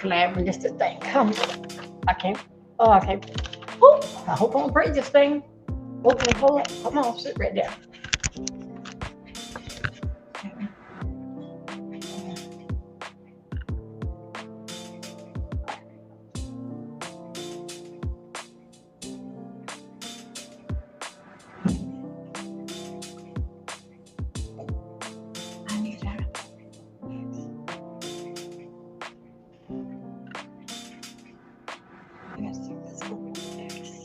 glad when this thing comes. I can't. Oh, I can't. Ooh, I hope I don't break this thing. Okay, hold up. Come on, sit right there. I need that. Let's see, let's go next.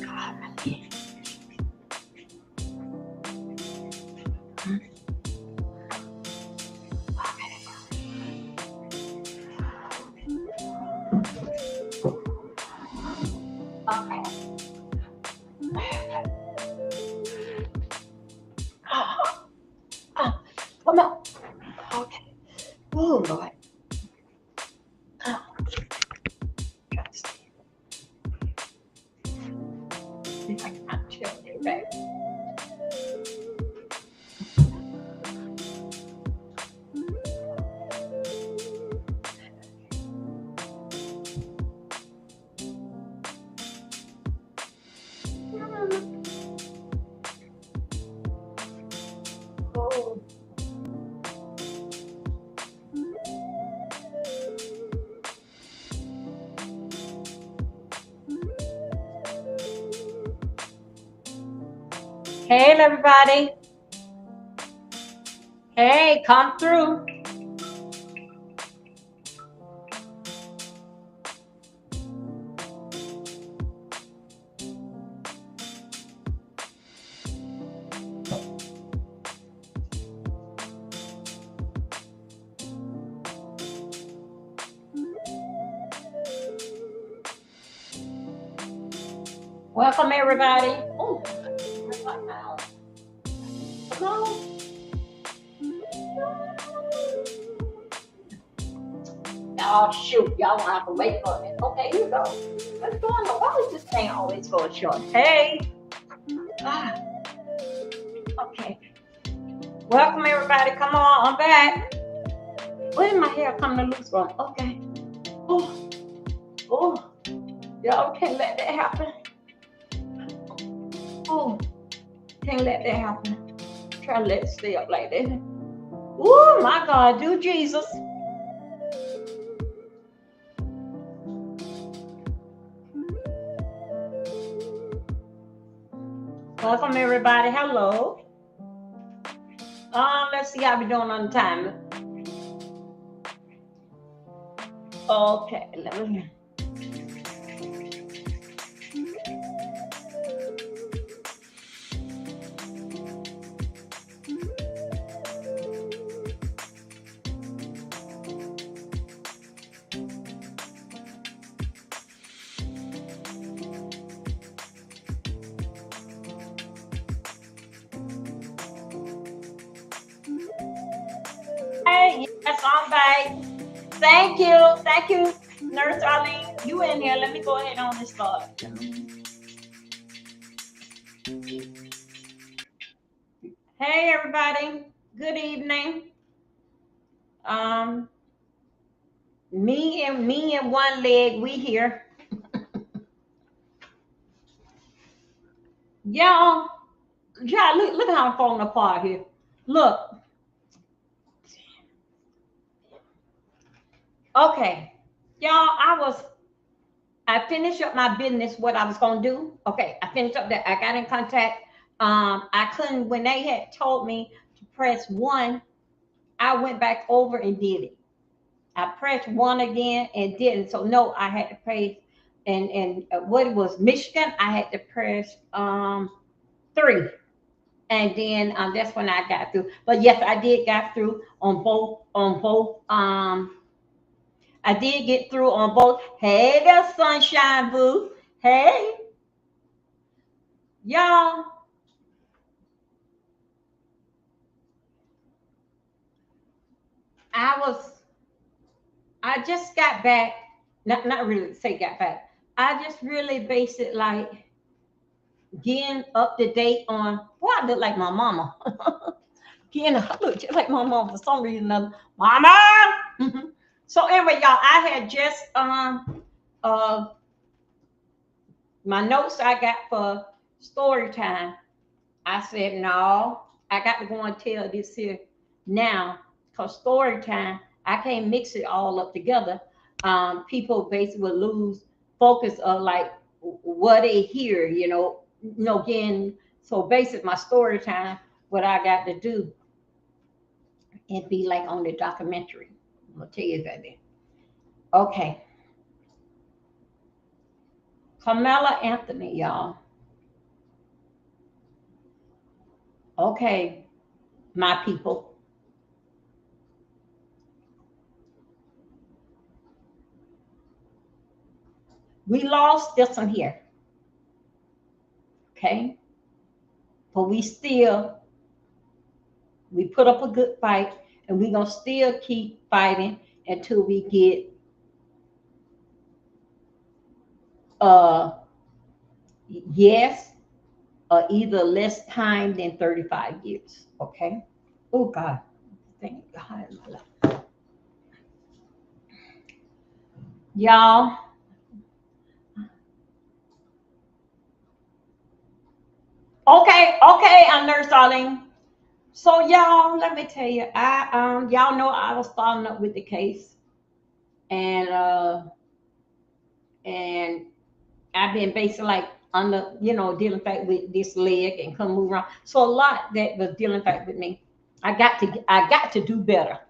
God, I need. Okay. Come on. Okay. Oh, Lord. Oh, got to see if I can chill you back. Oh. Hey, everybody. Hey, come through. Welcome, everybody. Oh, come on. Oh, shoot. Y'all won't have to wait for me. Okay, here we go. What's going on? Why is this thing always going short? Hey. Ah, okay. Welcome, everybody. Come on. I'm back. Where did my hair come to loose from? Okay. Oh, oh. Y'all can't let that happen. Oh, can't let that happen. Try to let it stay up like that. Oh, my God. Do Jesus. Welcome, everybody. Hello. Let's see how we doing on time. Okay, let me. Hey, yes, I'm back. Thank you, Nurse Arlene. You in here? Let me go ahead on and start. Hey, everybody. Good evening. Me and one leg. We here. Y'all, look how I'm falling apart here. Look. Okay, y'all. I finished up my business. What I was gonna do. Okay, I finished up that. I got in contact. I couldn't when they had told me to press one. I went back over and did it. I pressed one again and didn't. So no, I had to press and what it was Michigan. I had to press three, and then that's when I got through. But yes, I did got through on both. I did get through on both. Hey there, sunshine boo. Hey, y'all, I was, I just got back, not really say got back. I just really based it like getting up to date on, well, I look like my mama. Getting, I look just like my mom for some reason or another. Mama! So anyway, y'all, I had just, uh, my notes I got for story time. I said, no, I got to go and tell this here now, because story time, I can't mix it all up together. People basically will lose focus of like what they hear, again. So basically, my story time, what I got to do, it'd be like on the documentary. I'm gonna tell you about that. Okay, Carmela Anthony, y'all. Okay, my people. We lost this one here, okay? But we put up a good fight, and we're gonna still keep fighting until we get uh yes, or either less time than 35 years. Okay. Oh God. Thank God. Y'all. Okay, I'm Nurse Arlene. So y'all, let me tell you, I y'all know I was starting up with the case, and and I've been basically like under, dealing fact with this leg and couldn't move around. So a lot that was dealing fact with me. I got to do better.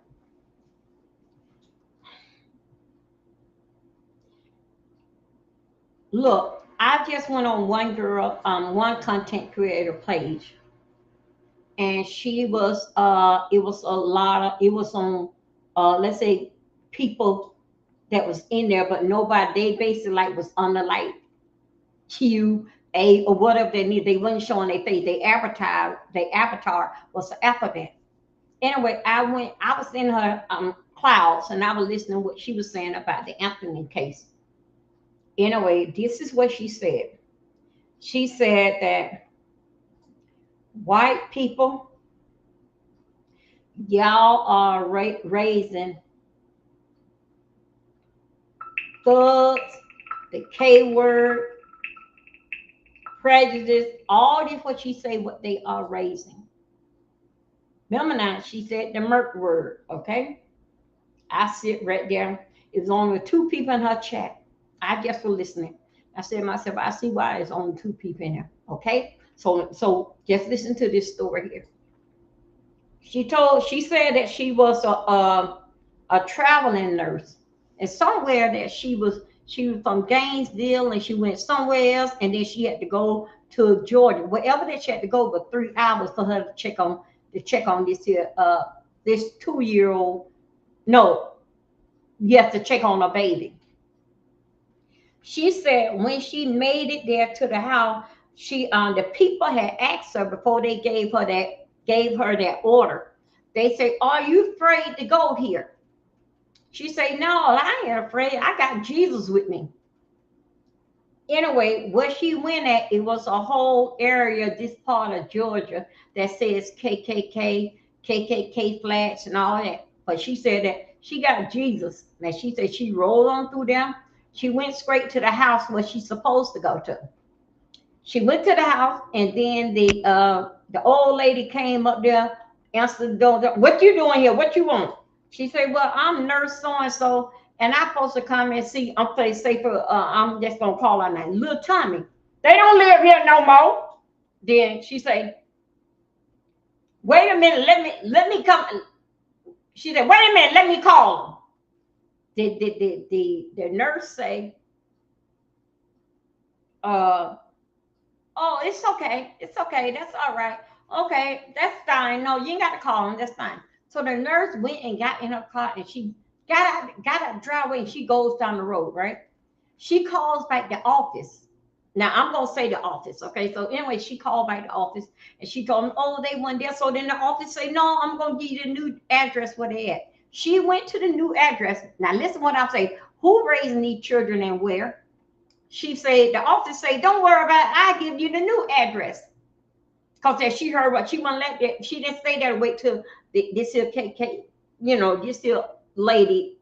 Look, I just went on one content creator page, and she was it was a lot of it was on let's say people that was in there, but nobody, they basically like was under like Q, A, or whatever they need. They wasn't showing their face. Their avatar was the alphabet. Anyway, I was in her clouds, and I was listening to what she was saying about the Anthony case. Anyway, this is what she said. She said that white people, y'all are raising thugs, the K word, prejudice, all this what she say what they are raising. Remember now, she said the Merc word, okay? I sit right there. It was only two people in her chat. I just was listening. I said to myself, I see why there's only two people in there. Okay. So just listen to this story here. She said that she was a traveling nurse. And somewhere that she was from Gainesville, and she went somewhere else, and then she had to go to Georgia. Wherever that she had to go for 3 hours for her to check on this here this 2 year old. No, you have to check on a baby. She said when she made it there to the house, the people had asked her before they gave her that order. They say, "Are you afraid to go here?" She said, "No, I ain't afraid. I got Jesus with me." Anyway, where she went at, it was a whole area, this part of Georgia, that says KKK, KKK flags and all that. But she said that she got Jesus. Now she said she rolled on through them. She went straight to the house where she's supposed to go to. She went to the house, and then the old lady came up there, answered the door. "What you doing here? What you want?" She said, "Well, I'm nurse so and so, and I'm supposed to come and see. I'm play safer. I'm just gonna call her name, Little Tommy. They don't live here no more." Then she said, "Wait a minute. Let me come." She said, "Wait a minute. Let me call them." The nurse say, uh, "Oh, it's okay. It's okay. That's all right. Okay, that's fine. No, you ain't got to call him. That's fine." So the nurse went and got in her car, and she got out the driveway, and she goes down the road, right? She calls back the office. Now I'm gonna say the office, okay? So anyway, she called by the office and she told me, oh, they weren't there. So then the office say, no, I'm gonna give you the new address where they at. She went to the new address. Now listen what I'm saying. Who raising these children and where? She said, the office say, don't worry about it. I give you the new address. Because she heard what she wouldn't let that, she didn't stay there to wait till this here KK, this here lady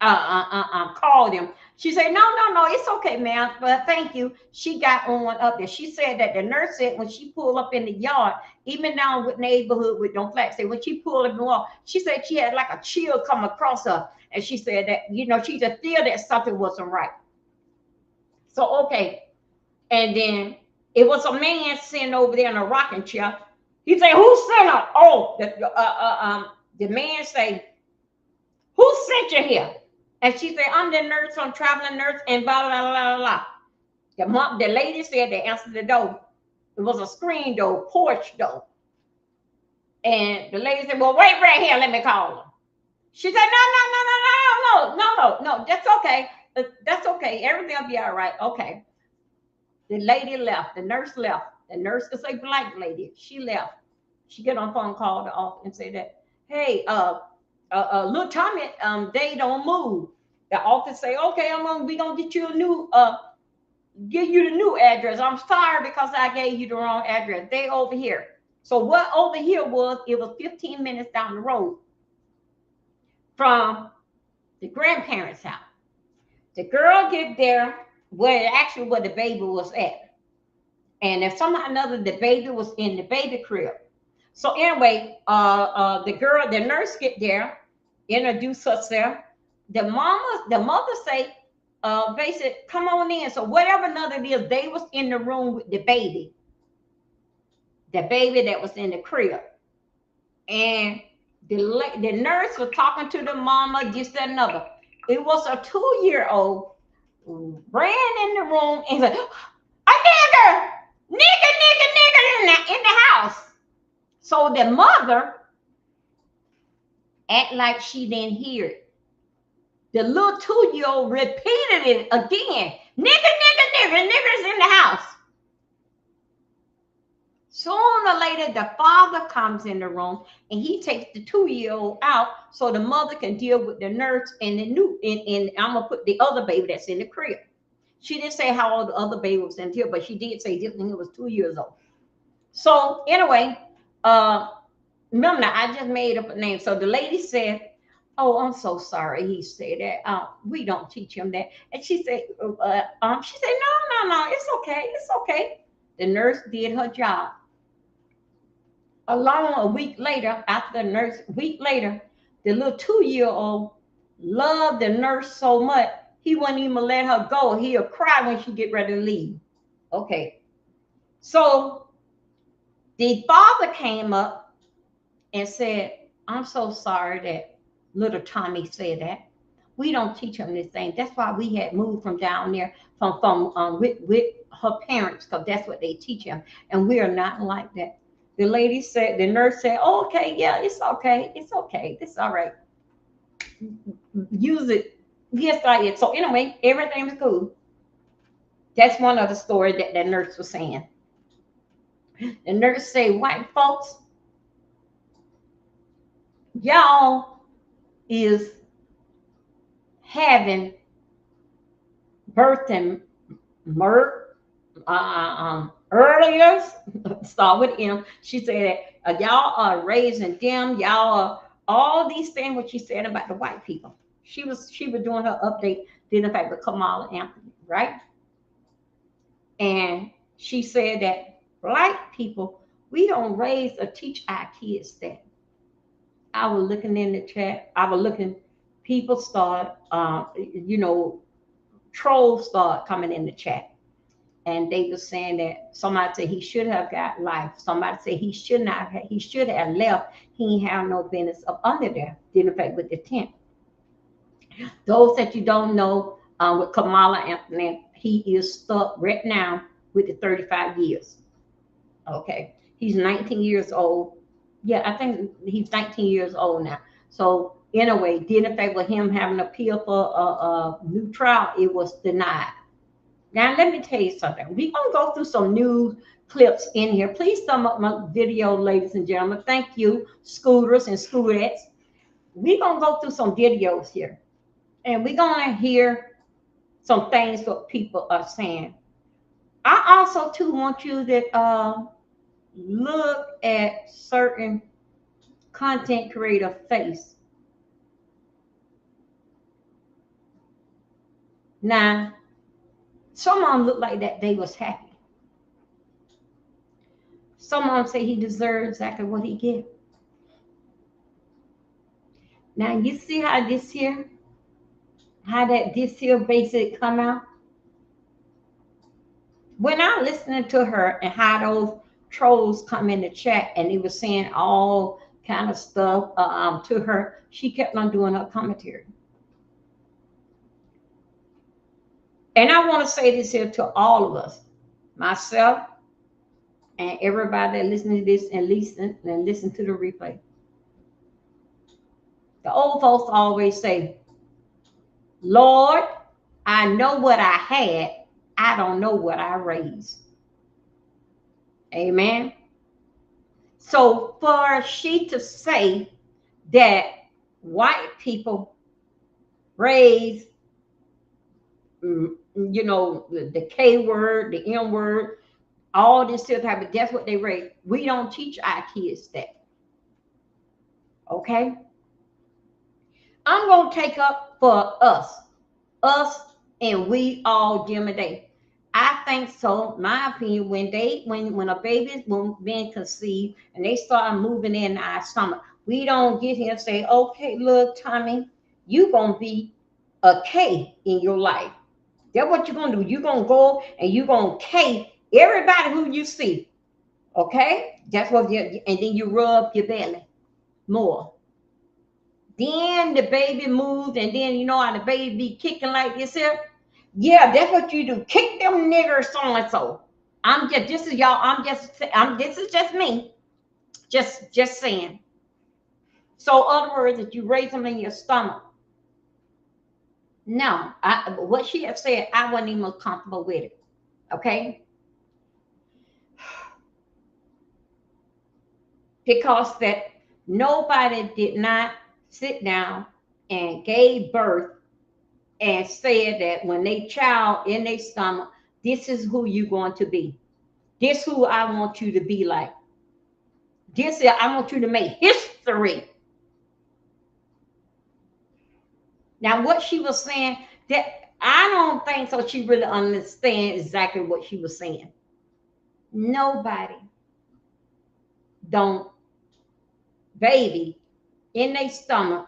called him. She said, no, no, no, it's okay, ma'am, but thank you. She got on up there. She said that the nurse said when she pulled up in the yard, even down with neighborhood with no flags, say when she pulled up in the wall, she said she had like a chill come across her. And she said that, she just feel that something wasn't right. So, okay. And then it was a man sitting over there in a rocking chair. He said, who sent her? Oh, the man say, who sent you here? And she said, I'm the nurse, I'm traveling nurse, and blah, blah, blah, blah, blah. The lady said they answered the door. It was a screen door, porch door. And the lady said, well, wait right here, let me call her. She said, no, that's okay. That's okay. Everything will be all right. Okay. The lady left. The nurse left. The nurse is a black lady. She left. She get on phone call the office and say that, hey, little Tommy, they don't move. The office say, okay, we gonna get you a new, give you the new address. I'm sorry because I gave you the wrong address. They over here. So what over here was, it was 15 minutes down the road from the grandparents' house. The girl get there where the baby was at. And if somehow or another the baby was in the baby crib. So anyway, the nurse get there, introduce herself. The mother say, basically, come on in. So whatever another it is, they was in the room with the baby that was in the crib. And the nurse was talking to the mama, this, that, another. It was a 2-year-old ran in the room and said, a nigger in the house. So the mother act like she didn't hear it. The little 2-year-old repeated it again. Nigger's in the house. Sooner or later, the father comes in the room and he takes the 2-year-old out so the mother can deal with the nurse and and I'm gonna put the other baby that's in the crib. She didn't say how old the other baby was in here, but she did say this thing was 2 years old. So anyway, remember, I just made up a name. So the lady said, oh, I'm so sorry. He said that we don't teach him that. And she said, no, it's okay. The nurse did her job. Along a week later, after the nurse, week later, the little 2-year-old loved the nurse so much, he wouldn't even let her go. He'll cry when she get ready to leave. Okay. So the father came up and said, I'm so sorry that little Tommy said that. We don't teach him this thing. That's why we had moved from down there with her parents, because that's what they teach him. And we are not like that. The nurse said, oh, okay, yeah, it's okay. It's all right. Use it. Yes, I did. So anyway, everything was cool. That's one of the stories that the nurse was saying. The nurse said, white folks, y'all is having birth and earlier, start with M. She said, y'all are raising them, y'all are all these things what she said about the white people. She was doing her update, did in fact with Kamala Anthony, right? And she said that black people, we don't raise or teach our kids that. I was looking in the chat, people start, trolls start coming in the chat. And they were saying that somebody said he should have got life. Somebody said he should have left. He ain't have no business up under there, did in fact with the tent. Those that you don't know, with Kamala Anthony, he is stuck right now with the 35 years. Okay. He's 19 years old. Yeah, I think he's 19 years old now. So anyway, did in fact with him having an appeal for a new trial, it was denied. Now, let me tell you something. We're going to go through some news clips in here. Please thumb up my video, ladies and gentlemen. Thank you, scooters and scooterettes. We're going to go through some videos here. And we're going to hear some things what people are saying. I also, too, want you to look at certain content creator face. Now, some of them look like that they was happy. Some of them say he deserves exactly what he get. Now you see how this here, this here basic come out. When I listening to her and how those trolls come in the chat and they were saying all kind of stuff to her, she kept on doing her commentary. And I want to say this here to all of us, myself, and everybody that listening to this and listen to the replay. The old folks always say, Lord, I know what I had. I don't know what I raised. Amen. So for she to say that white people raise, the K word, the M word, all this type of, that's what they raise. We don't teach our kids that. Okay? I'm going to take up for us and we all Jim a day. I think so. My opinion, when a baby's being conceived and they start moving in our stomach, we don't get here and say, okay, look, Tommy, you gonna be a K in your life. That's what you're gonna do. You're gonna go and you're gonna K everybody who you see. Okay? That's what and then you rub your belly more. Then the baby moves, and then you know how the baby be kicking like this here. Yeah, that's what you do. Kick them niggers so and so. This is just me. Just saying. So, other words, that you raise them in your stomach. No, what she have said, I wasn't even comfortable with it. Okay, because that nobody did not sit down and gave birth and said that when they child in their stomach, this is who you're going to be. This who I want you to be like. I want you to make history. Now, what she was saying, that I don't think so she really understand exactly what she was saying. Nobody don't baby in their stomach.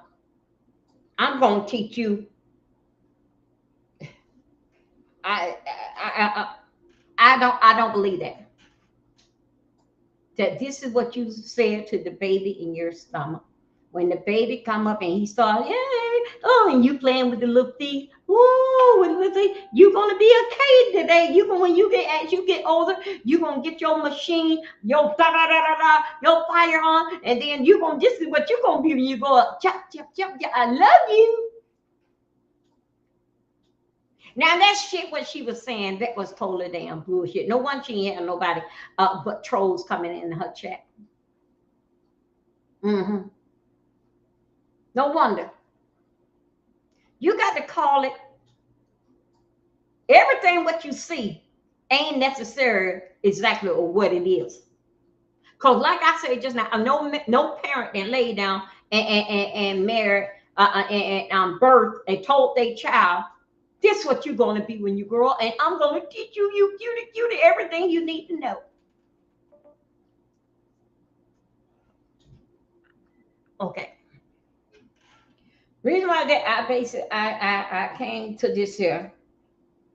I'm going to teach you. I don't believe that. That this is what you said to the baby in your stomach. When the baby come up and he start, and you playing with the little feet, with the little feet, you're gonna be a kid today. When you get older, you're gonna get your machine, your your fire on, and then this is what you're gonna be when you go up. Chop, chop, chop, chop. I love you. Now that shit, what she was saying, that was totally damn bullshit. No one she ain't had nobody but trolls coming in her chat. No wonder. You got to call it. Everything what you see ain't necessary exactly what it is. Because like I said just now, no parent can lay down and marry and birth and told their child, this is what you're going to be when you grow up, and I'm going to teach you cutie, everything you need to know. Okay. Reason why that I came to this here,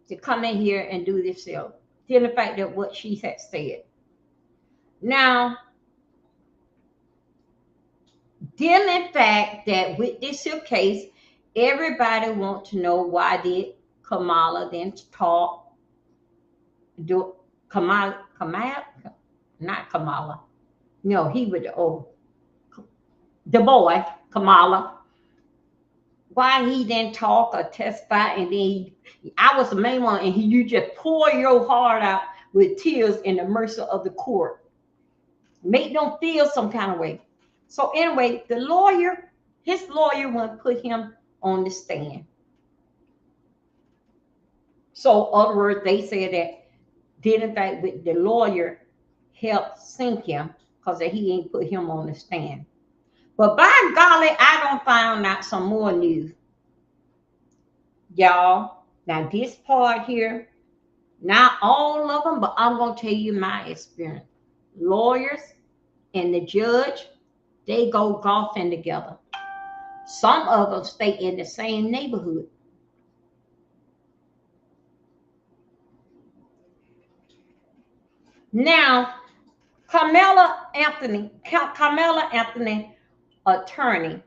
to come in here and do this here, given the fact that what she had said. Now, given the fact that with this here case, everybody want to know why did Kamala then talk, not Kamala. No, he would, the boy, Kamala. why he didn't talk or testify, and then I was the main one, and you just pour your heart out with tears in the mercy of the court. Make them feel some kind of way. So anyway, his lawyer wouldn't put him on the stand. So other words, they said that didn't think the lawyer helped sink him because he ain't put him on the stand. But by golly, I don't find out some more news. Y'all, now this part here, not all of them, but I'm going to tell you my experience. Lawyers and the judge, they go golfing together. Some of them stay in the same neighborhood. Now, Carmela Anthony attorney,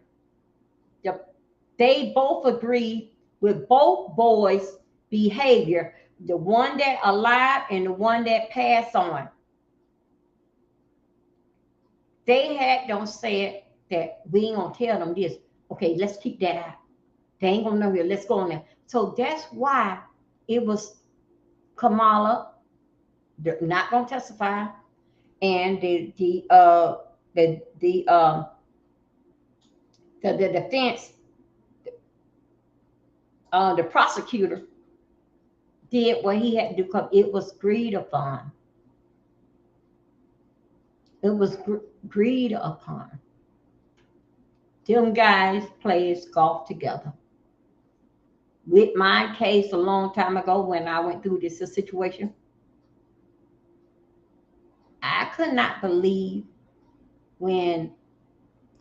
they both agreed with both boys' behavior, the one that alive and the one that passed on. They had them said that we ain't gonna tell them this. Okay, let's keep that out. They ain't gonna know here. Let's go on there. So that's why it was Kamala, they're not gonna testify, and the defense, the prosecutor did what he had to do because it was agreed upon. It was agreed upon. Them guys plays golf together. With my case a long time ago when I went through this situation, I could not believe when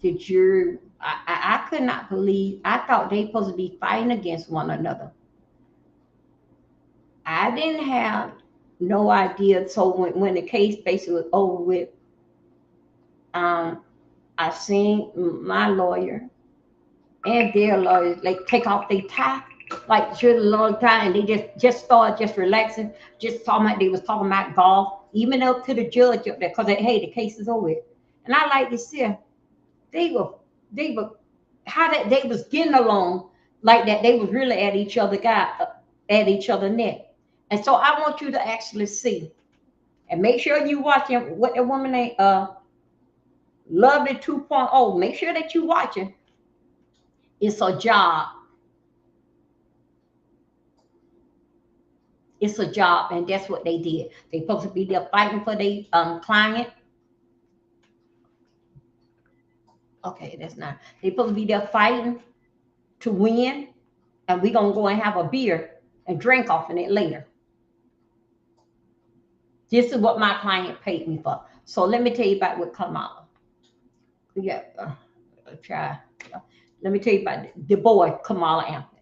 the jury, I could not believe, I thought they supposed to be fighting against one another. I didn't have no idea. So when the case basically was over with, I seen my lawyer and their lawyers like take off their tie, like should a long time, and they just started just relaxing, just talking about, they was talking about golf, even up to the judge up there, because hey, the case is over with. And I like to see they were how that they was getting along like that. They was really at each other at each other neck. And so I want you to actually see and make sure you watching what the woman named Lovely 2.0. Make sure that you watching. It's a job. It's a job, and that's what they did. They supposed to be there fighting for their client. Okay, that's not. They supposed to be there fighting to win, and we're gonna go and have a beer and drink off in it later. This is what my client paid me for. So let me tell you about what Kamala. Yeah, try. Let me tell you about the boy Kamala Anthony.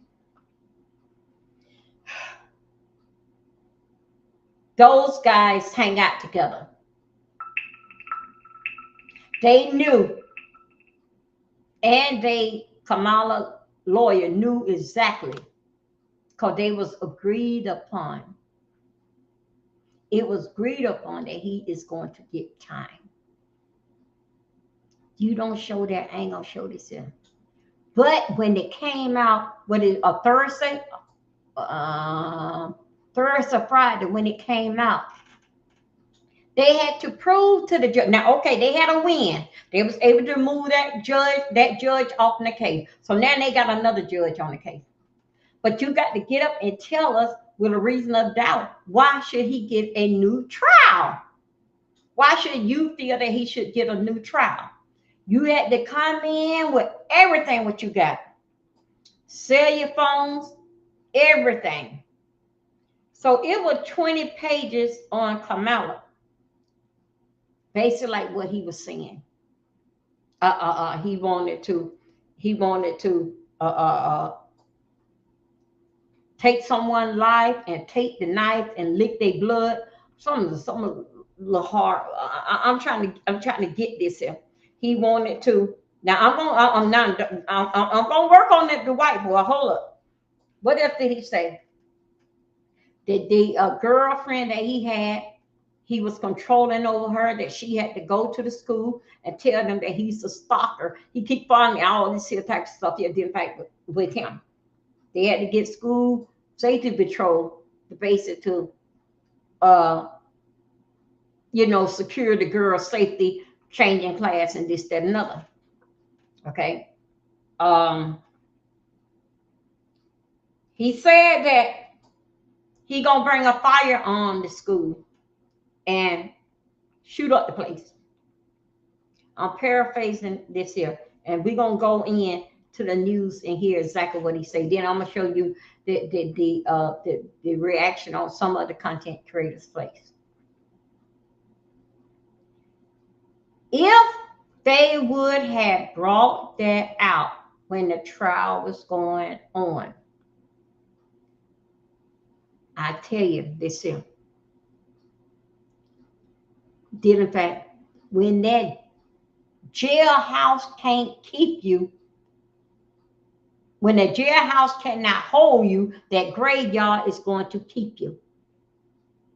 Those guys hang out together. They knew, and Kamala lawyer knew exactly, because they was agreed upon. It was agreed upon that he is going to get time. You don't show that, I ain't gonna show this here. But when it came out, what is a Thursday? Thursday, Friday, when it came out, they had to prove to the judge. Now, okay, they had a win. They was able to move that judge off the case. So now they got another judge on the case. But you got to get up and tell us with a reason of doubt, why should he get a new trial? Why should you feel that he should get a new trial? You had to come in with everything what you got. Sell your phones, everything. So it was 20 pages on Kamala. Basically like what he was saying. He wanted to take someone's life and take the knife and lick their blood. Some of the hard. I'm trying to get this here. He wanted to. Now I'm gonna work on that. The white boy. Hold up. What else did he say? The girlfriend that he had, He was controlling over her, that she had to go to the school and tell them that he's a stalker. He keep finding all this here type of stuff he did fight with him. They had to get school safety patrol to base it to secure the girl's safety, changing class and this, that, and another. Okay. He said that he gonna bring a fire on the school and shoot up the place. I'm paraphrasing this here, and we're gonna go in to the news and hear exactly what he said. Then I'm gonna show you the reaction on some of the content creators' place. If they would have brought that out when the trial was going on, I tell you this here. Did in fact, when that jailhouse can't keep you, when the jailhouse cannot hold you, that graveyard is going to keep you.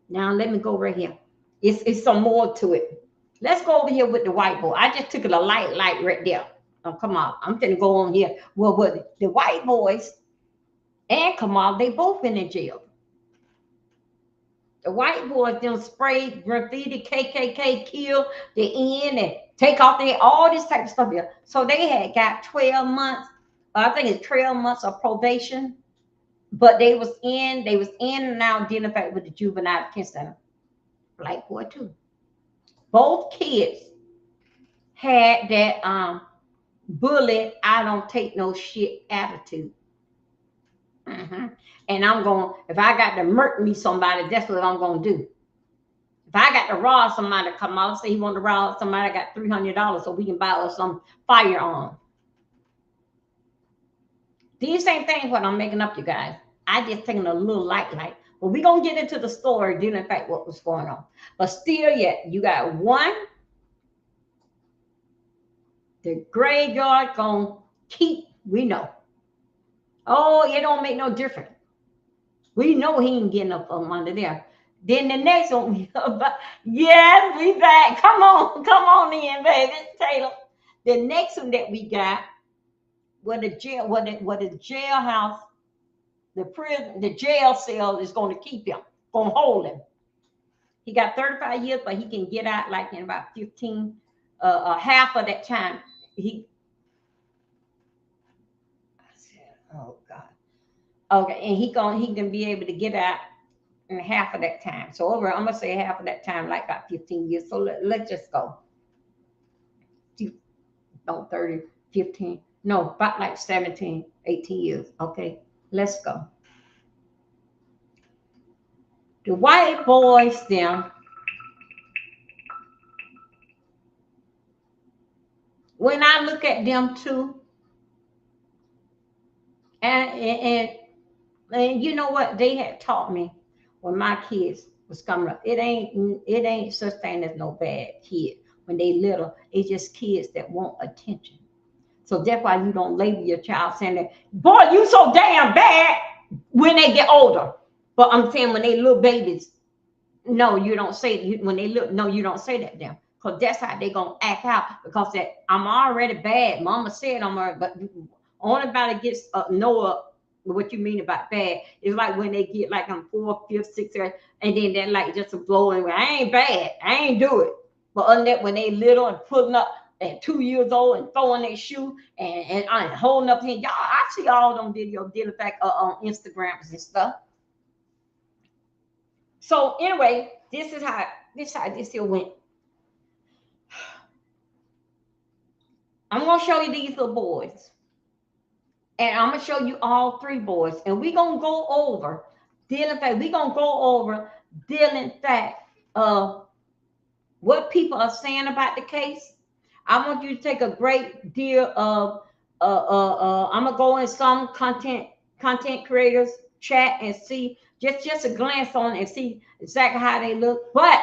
Now let me go right here. It's some more to it. Let's go over here with the white boy. I just took it a light right there. Oh, come on. I'm gonna go on here. Well, what the white boys and Kamal, they both in the jail. The white boys them spray, graffiti, KKK, kill the end and take off their all this type of stuff here. So they had got 12 months. I think it's 12 months of probation, but they was in and now identified with the juvenile detention center. Black boy too. Both kids had that bully, I don't take no shit attitude. And I'm going, if I got to murk me somebody, that's what I'm going to do. If I got to rob somebody, come out, say he want to rob somebody, I got $300 so we can buy us some firearm. These same things what I'm making up, you guys. I just taking a little light. But we're going to get into the story, dealing in fact what was going on. But still yet, you got one, the graveyard going to keep, we know. Oh, it don't make no difference. We know he ain't getting up from under there. Then the next one, yes, we back. Come on in, baby, Taylor. The next one that we got, what the jailhouse, the prison, the jail cell is going to keep him, going to hold him. He got 35 years, but he can get out like in about 15, half of that time. Oh God. Okay, and he can be able to get out in half of that time. So over, I'm gonna say half of that time, like about 15 years. So let's just go. No, 30, 15, no, about like 17, 18 years. Okay, let's go. The white boys, them, when I look at them too, and you know what they had taught me when my kids was coming up, it ain't such thing as no bad kid when they little. It's just kids that want attention. So that's why you don't label your child saying that, boy, you so damn bad when they get older. But I'm saying when they little babies, no, you don't say when they look. No, you don't say that to them, because that's how they gonna act out. Because that I'm already bad. Mama said I'm already, but only about it gets know what you mean about bad. It's like when they get like I'm 4th, 5th, 6th, and then they're like just a blowing. I ain't bad. I ain't do it. But other than that, when they little and putting up at 2 years old and throwing their shoe and holding up here, y'all, I see all them videos dealing back on Instagrams and stuff. So anyway, this is how this here went. I'm gonna show you these little boys, and I'm gonna show you all 3 boys, and we're gonna go over dealing fact. We're gonna go over dealing fact of what people are saying about the case. I want you to take a great deal of I'm gonna go in some content creators chat and see just a glance on it and see exactly how they look. But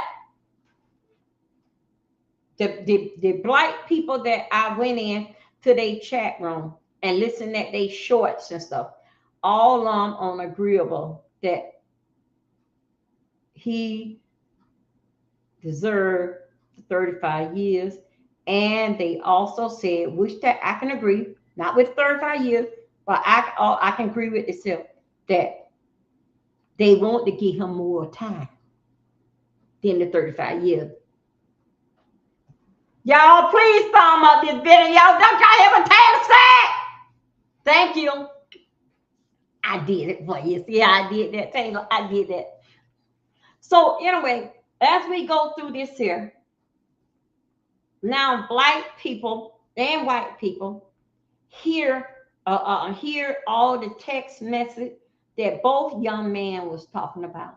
the black people that I went in to their chat room and listened at they shorts and stuff, all on agreeable that he deserve the 35 years. And they also said, which that I can agree, not with 35 years, but I can agree with itself that they want to give him more time than the 35 years. Y'all, please thumb up this video. Y'all, don't y'all have a task set? Thank you. I did it for you. See, I did that, Taylor. I did that. So anyway, as we go through this here, now black people and white people hear all the text message that both young men was talking about.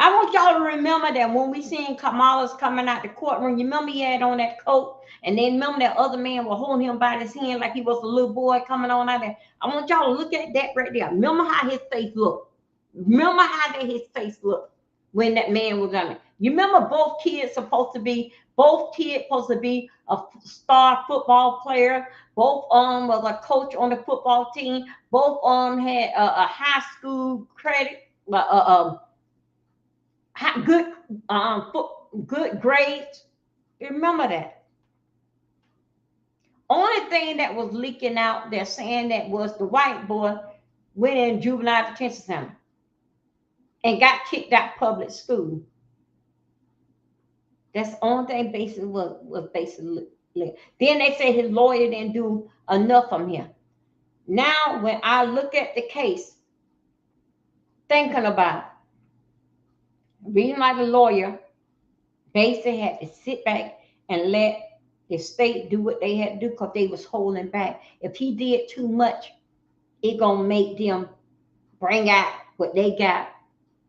I want y'all to remember that when we seen Kamala's coming out the courtroom, you remember he had on that coat, and then remember that other man was holding him by his hand like he was a little boy coming on out there. I want y'all to look at that right there. Remember how his face looked. Remember how his face looked when that man was on it. You remember both kids supposed to be a star football player. Both was a coach on the football team. Both had a high school credit. Good good grades. Remember that. Only thing that was leaking out, they're saying that was the white boy went in juvenile detention center and got kicked out public school. That's the only thing basically was basically. Then they say his lawyer didn't do enough from him. Now, when I look at the case, thinking about it, reading like a lawyer, basically had to sit back and let the state do what they had to do because they was holding back. If he did too much, it gonna make them bring out what they got,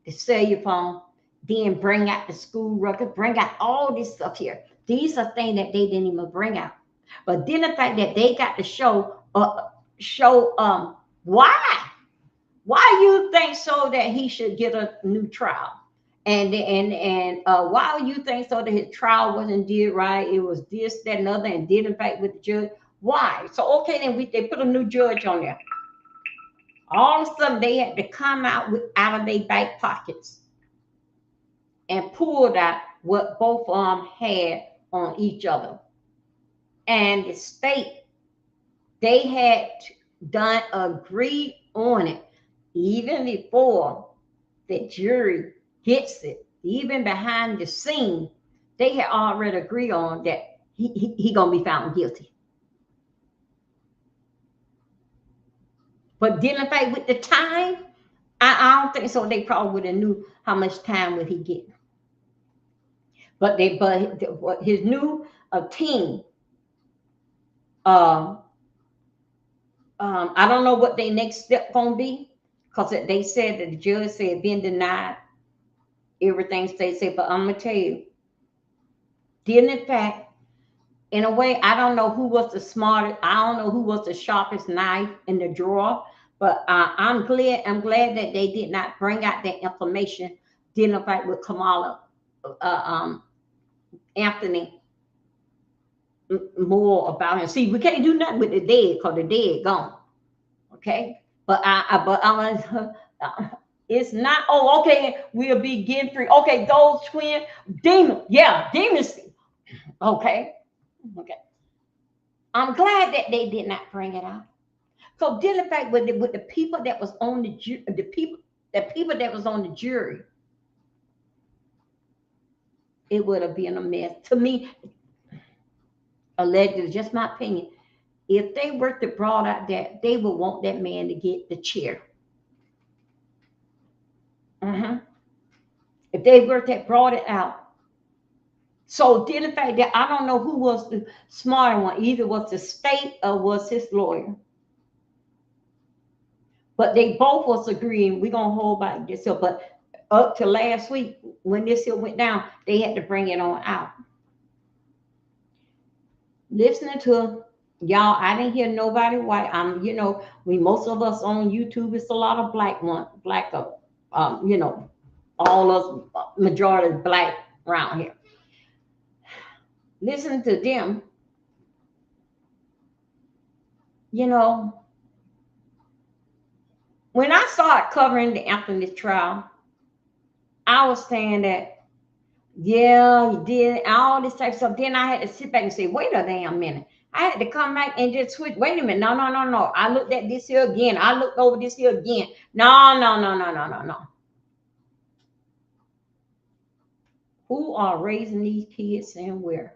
the cellular phone, then bring out the school record, bring out all this stuff here. These are things that they didn't even bring out. But then the fact that they got to show why you think so that he should get a new trial. And why you think so that his trial wasn't did right? It was this, that, and other, and didn't fight with the judge. Why? So okay, then they put a new judge on there. All of a sudden, they had to come out out of their back pockets and pulled out what both of them had on each other. And the state, they had done agreed on it even before the jury gets it, even behind the scene, they had already agreed on that he gonna be found guilty. But dealing with the time, I don't think so. They probably would have knew how much time would he get. But his new team, I don't know what their next step gonna be because they said that the judge said been denied. Everything stays safe, but I'm gonna tell you, in fact, in a way, I don't know who was the smartest. I don't know who was the sharpest knife in the drawer. But I'm glad that they did not bring out that information dealing with Kamala, Anthony, more about him. See, we can't do nothing with the dead because the dead gone. Okay, but it's not. Oh, okay, we'll be getting free. Okay, those twin demons, yeah, demons. Okay. I'm glad that they did not bring it out. So dealing with the people that was on the people that was on the jury, it would have been a mess. To me, allegedly, just my opinion. If they were to brought out that, they would want that man to get the chair. If they were to brought it out. So dealing that I don't know who was the smarter one. Either was the state or was his lawyer. But they both was agreeing we're gonna hold back this hill. But up to last week, when this hill went down, they had to bring it on out. Listening to y'all, I didn't hear nobody white. Most of us on YouTube, it's a lot of black all us majority black around here. Listen to them. When I started covering the Anthony trial, I was saying that Yeah, you did all this type of stuff. Then I had to sit back and say, wait a damn minute. I had to come back and just switch. Wait a minute. No, no, no, no. I looked at this here again. I looked over this here again. No, no, no, no, no, no, no. Who are raising these kids and where?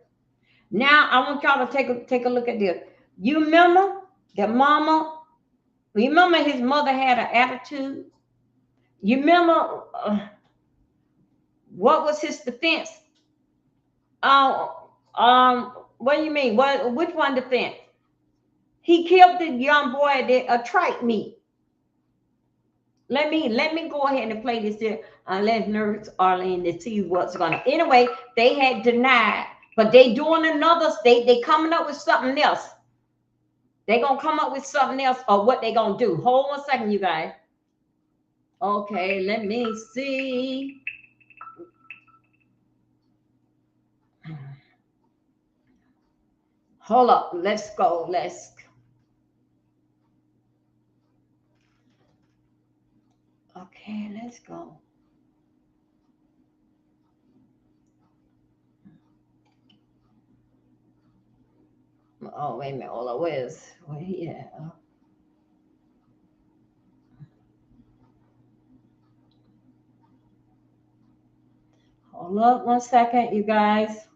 Now I want y'all to take a look at this. You remember that mama? Remember his mother had an attitude. You remember what was his defense? Uh, what do you mean? What? Which one defense? He killed the young boy that attract me. Let me go ahead and play this here. Let nurse Arlene to see what's gonna. Anyway, they had denied, but they doing another. They coming up with something else. They gonna come up with something else, or what they gonna do? Hold on a second, you guys. Okay, let me see. Hold up. Let's go. Let's. Okay, let's go. Oh, wait a minute. Hold on. Where he at? Hold up 1 second, you guys.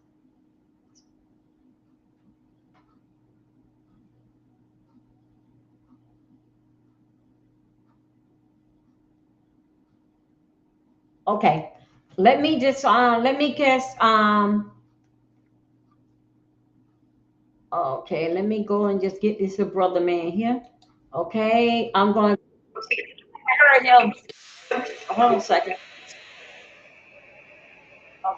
Okay. Let me guess. Okay, let me go and just get this brother man here. Okay, I'm gonna. All right, now. Hold on a second.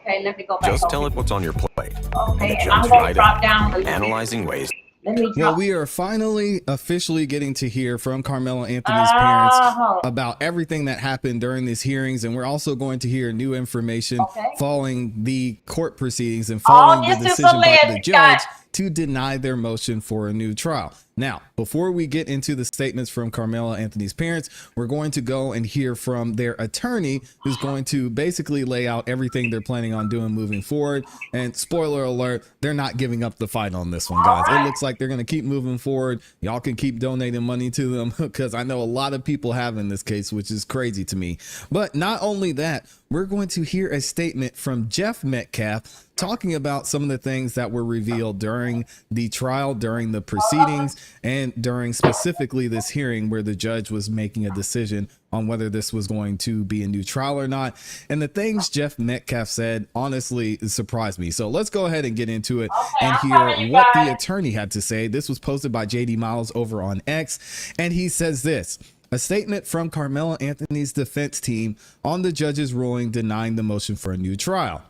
Okay, let me go back Just over tell it here. what's on your plate, and the Okay, I'm judge gonna write it, drop down a little bit. analyzing ways. Let me Well, drop. we are finally officially getting to hear from Carmelo Anthony's parents Hold on. about everything that happened during these hearings, and we're also going to hear new information Okay. following the court proceedings and All following the this is decision by the alleged, guys. judge to deny their motion for a new trial. Now, before we get into the statements from Carmelo Anthony's parents, we're going to go and hear from their attorney, who's going to basically lay out everything they're planning on doing moving forward. And spoiler alert, they're not giving up the fight on this one, guys. It looks like they're going to keep moving forward. Y'all can keep donating money to them because I know a lot of people have in this case, which is crazy to me. But not only that, we're going to hear a statement from Jeff Metcalf talking about some of the things that were revealed during the trial, during the proceedings, and during specifically this hearing where the judge was making a decision on whether this was going to be a new trial or not. And the things Jeff Metcalf said honestly surprised me. So let's go ahead and get into it and hear what the attorney had to say. This was posted by JD Miles over on X, and he says this: a statement from Carmelo Anthony's defense team on the judge's ruling denying the motion for a new trial.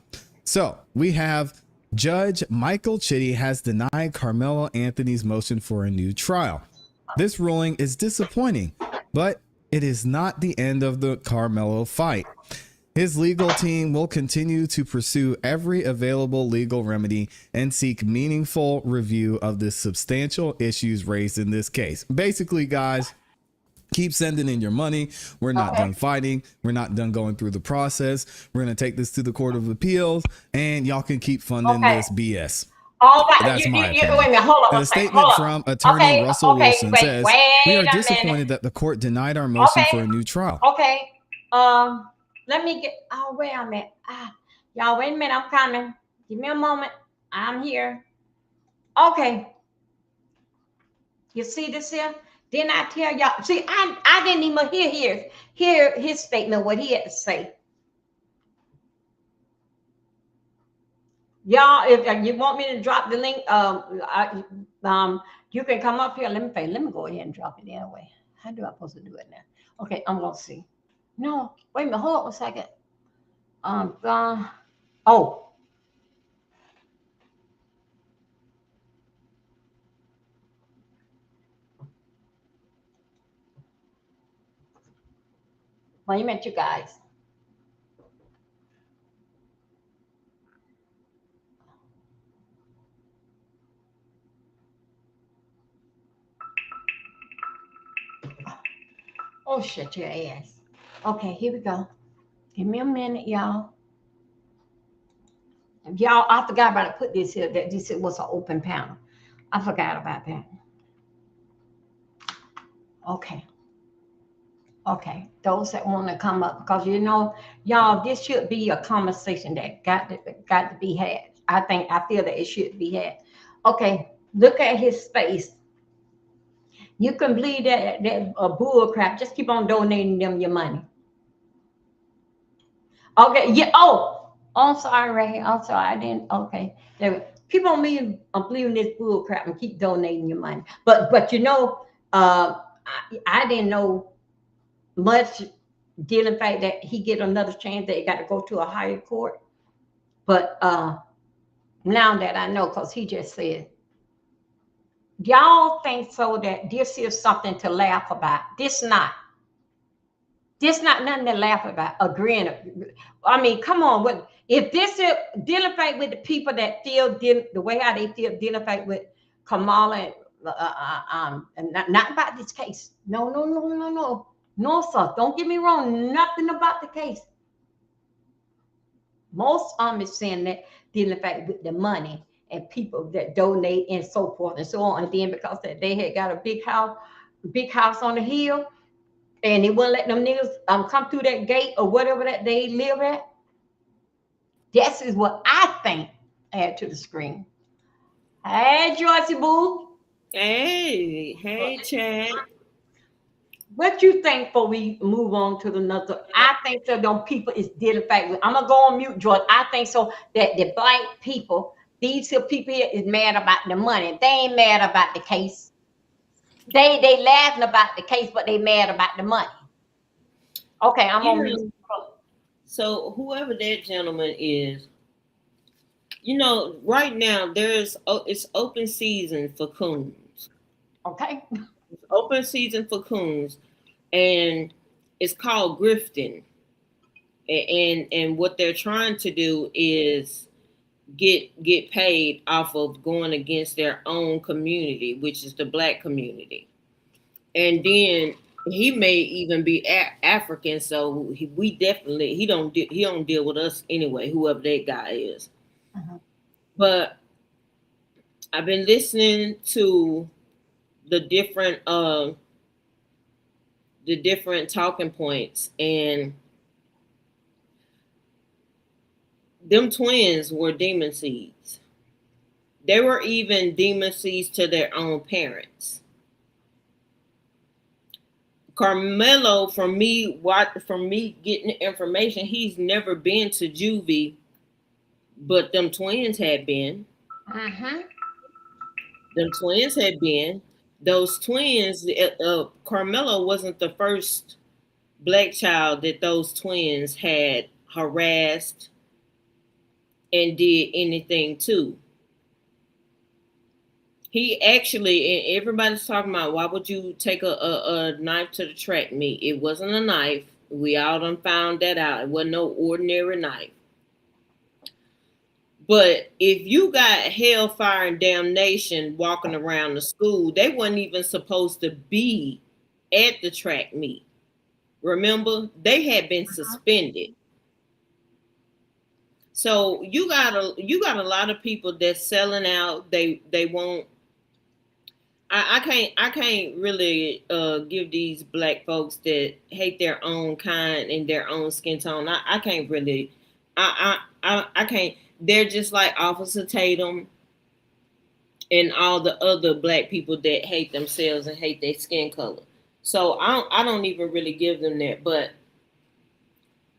So we have Judge Michael Chitty has denied Carmelo Anthony's motion for a new trial. This ruling is disappointing, but it is not the end of the Carmelo fight. His legal team will continue to pursue every available legal remedy and seek meaningful review of the substantial issues raised in this case. Basically, guys, keep sending in your money. We're not done fighting. We're not done going through the process. We're going to take this to the Court of Appeals, and y'all can keep funding this BS. All right. That's my opinion. Wait a minute. Hold on. And a statement from attorney Russell Wilson says, we are disappointed that the court denied our motion for a new trial. Okay. Let me get. Oh, where I'm at. Y'all, wait a minute. I'm coming. Give me a moment. I'm here. Okay. You see this here? Didn't I tell y'all? See, I didn't even hear his statement, what he had to say. Y'all, if you want me to drop the link, you can come up here. Let me go ahead and drop it anyway. How do I supposed to do it now? Okay, I'm gonna see. No, wait a minute. Hold on a second. Oh. Wait a minute, you guys. Oh, shut your ass. Okay, here we go. Give me a minute, y'all. Y'all, I forgot about to put this here, that this was an open panel. I forgot about that. Okay. Okay. Those that want to come up, because y'all, this should be a conversation that got to be had. I feel that it should be had. Okay. Look at his face. You can believe that bull crap. Just keep on donating them your money. Okay. Yeah. Oh, I'm sorry, Ray. I'm sorry. I didn't. Okay. There. Keep on me. I'm believing this bull crap and keep donating your money. But I didn't know much dealing fact that he get another chance that he got to go to a higher court. But now that I know, because he just said, y'all think so that this is something to laugh about. This not nothing to laugh about. Agreeing. I mean, come on. What if this is dealing with the people that feel the way how they feel dealing with Kamala and not about this case. No, no, no, no, no, no, sir. Don't get me wrong. Nothing about the case. Most is saying that dealing with the money and people that donate and so forth and so on. And then because that they had got a big house on the hill and they wouldn't let them niggas come through that gate or whatever that they live at. This is what I think. Add to the screen. Hey, Joycey Boo. Hey, Chad. What you think before we move on to the another? I think that them people is dealing with. I'm gonna go on mute, George. I think so that the black people, these here people here, is mad about the money. They ain't mad about the case. They laughing about the case, but they mad about the money. Okay, I'm on Yeah. mute. So whoever that gentleman is, right now it's open season for coons. Okay. It's open season for coons, and it's called grifting. And what they're trying to do is get paid off of going against their own community, which is the black community. And then he may even be African, so he don't deal with us anyway, whoever that guy is. Uh-huh. But I've been listening to the different talking points, and them twins were demon seeds. They were even demon seeds to their own parents. Carmelo, from me getting the information, he's never been to juvie, but them twins had been. Uh-huh. Them twins had been. Those twins, Carmelo wasn't the first black child that those twins had harassed and did anything to. He actually, and everybody's talking about, why would you take a knife to the track meet? It wasn't a knife. We all done found that out. It wasn't no ordinary knife. But if you got hellfire and damnation walking around the school, they wasn't even supposed to be at the track meet. Remember, they had been suspended. So you got a lot of people that's selling out. They won't. I can't really give these black folks that hate their own kind and their own skin tone. I can't really. I can't. They're just like Officer Tatum and all the other black people that hate themselves and hate their skin color. So I don't even really give them that, but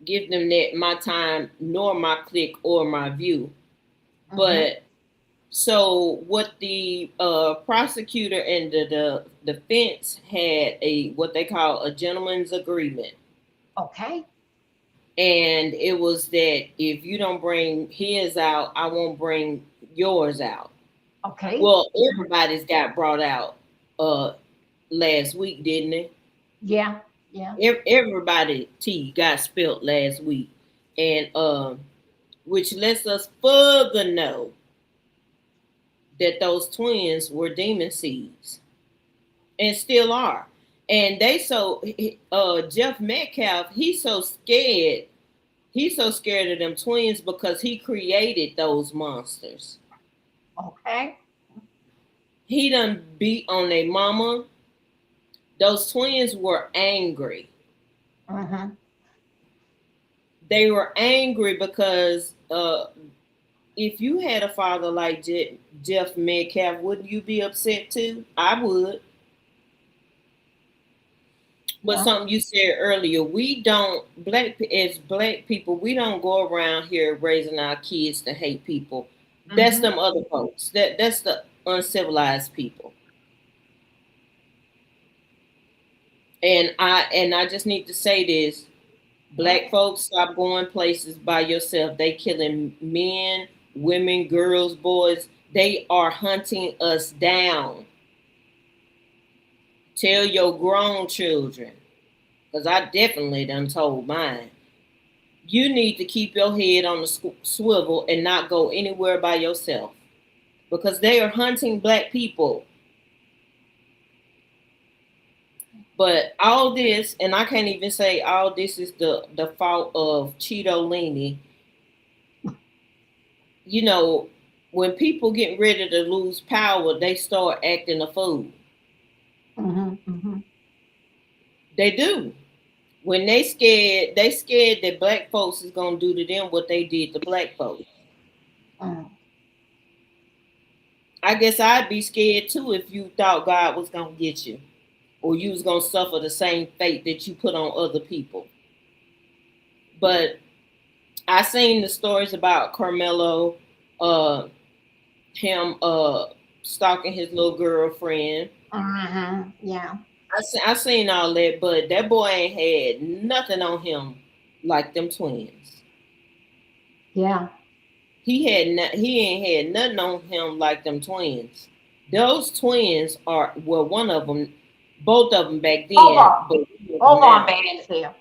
give them that my time, nor my click or my view. Mm-hmm. But so what the prosecutor and the defense had what they call a gentleman's agreement. Okay. And it was that if you don't bring his out, I won't bring yours out. Okay. Well, everybody's got brought out last week, didn't it? Yeah. Yeah. Everybody tea got spilled last week. And which lets us further know that those twins were demon seeds and still are. And Jeff Metcalf, he's so scared He's so scared of them twins because he created those monsters. Okay. He done beat on their mama. Those twins were angry. Mm-hmm. They were angry because if you had a father like Jeff Metcalf, wouldn't you be upset too? I would. But Yeah. something you said earlier, we don't as black people, we don't go around here raising our kids to hate people. That's Mm-hmm. them other folks. That's the uncivilized people. And I just need to say this. Yeah. Black folks, stop going places by yourself. They killing men, women, girls, boys. They are hunting us down. Tell your grown children, because I definitely done told mine. You need to keep your head on the swivel and not go anywhere by yourself, because they are hunting black people. But all this, and I can't even say all this is the fault of Cheeto Leany. You know, when people get ready to lose power, they start acting a fool. Mm-hmm. Mm-hmm. They do. When they scared that black folks is gonna do to them what they did to black folks. Mm. I guess I'd be scared too if you thought God was gonna get you, or you was gonna suffer the same fate that you put on other people. But I seen the stories about Carmelo, uh, him stalking his little girlfriend. Mm-hmm. Yeah. I seen all that, but that boy ain't had nothing on him like them twins. Yeah. He ain't had nothing on him like them twins. Those twins are well, one of them, both of them back Hold then, on. but Hold on, now, bad as hell.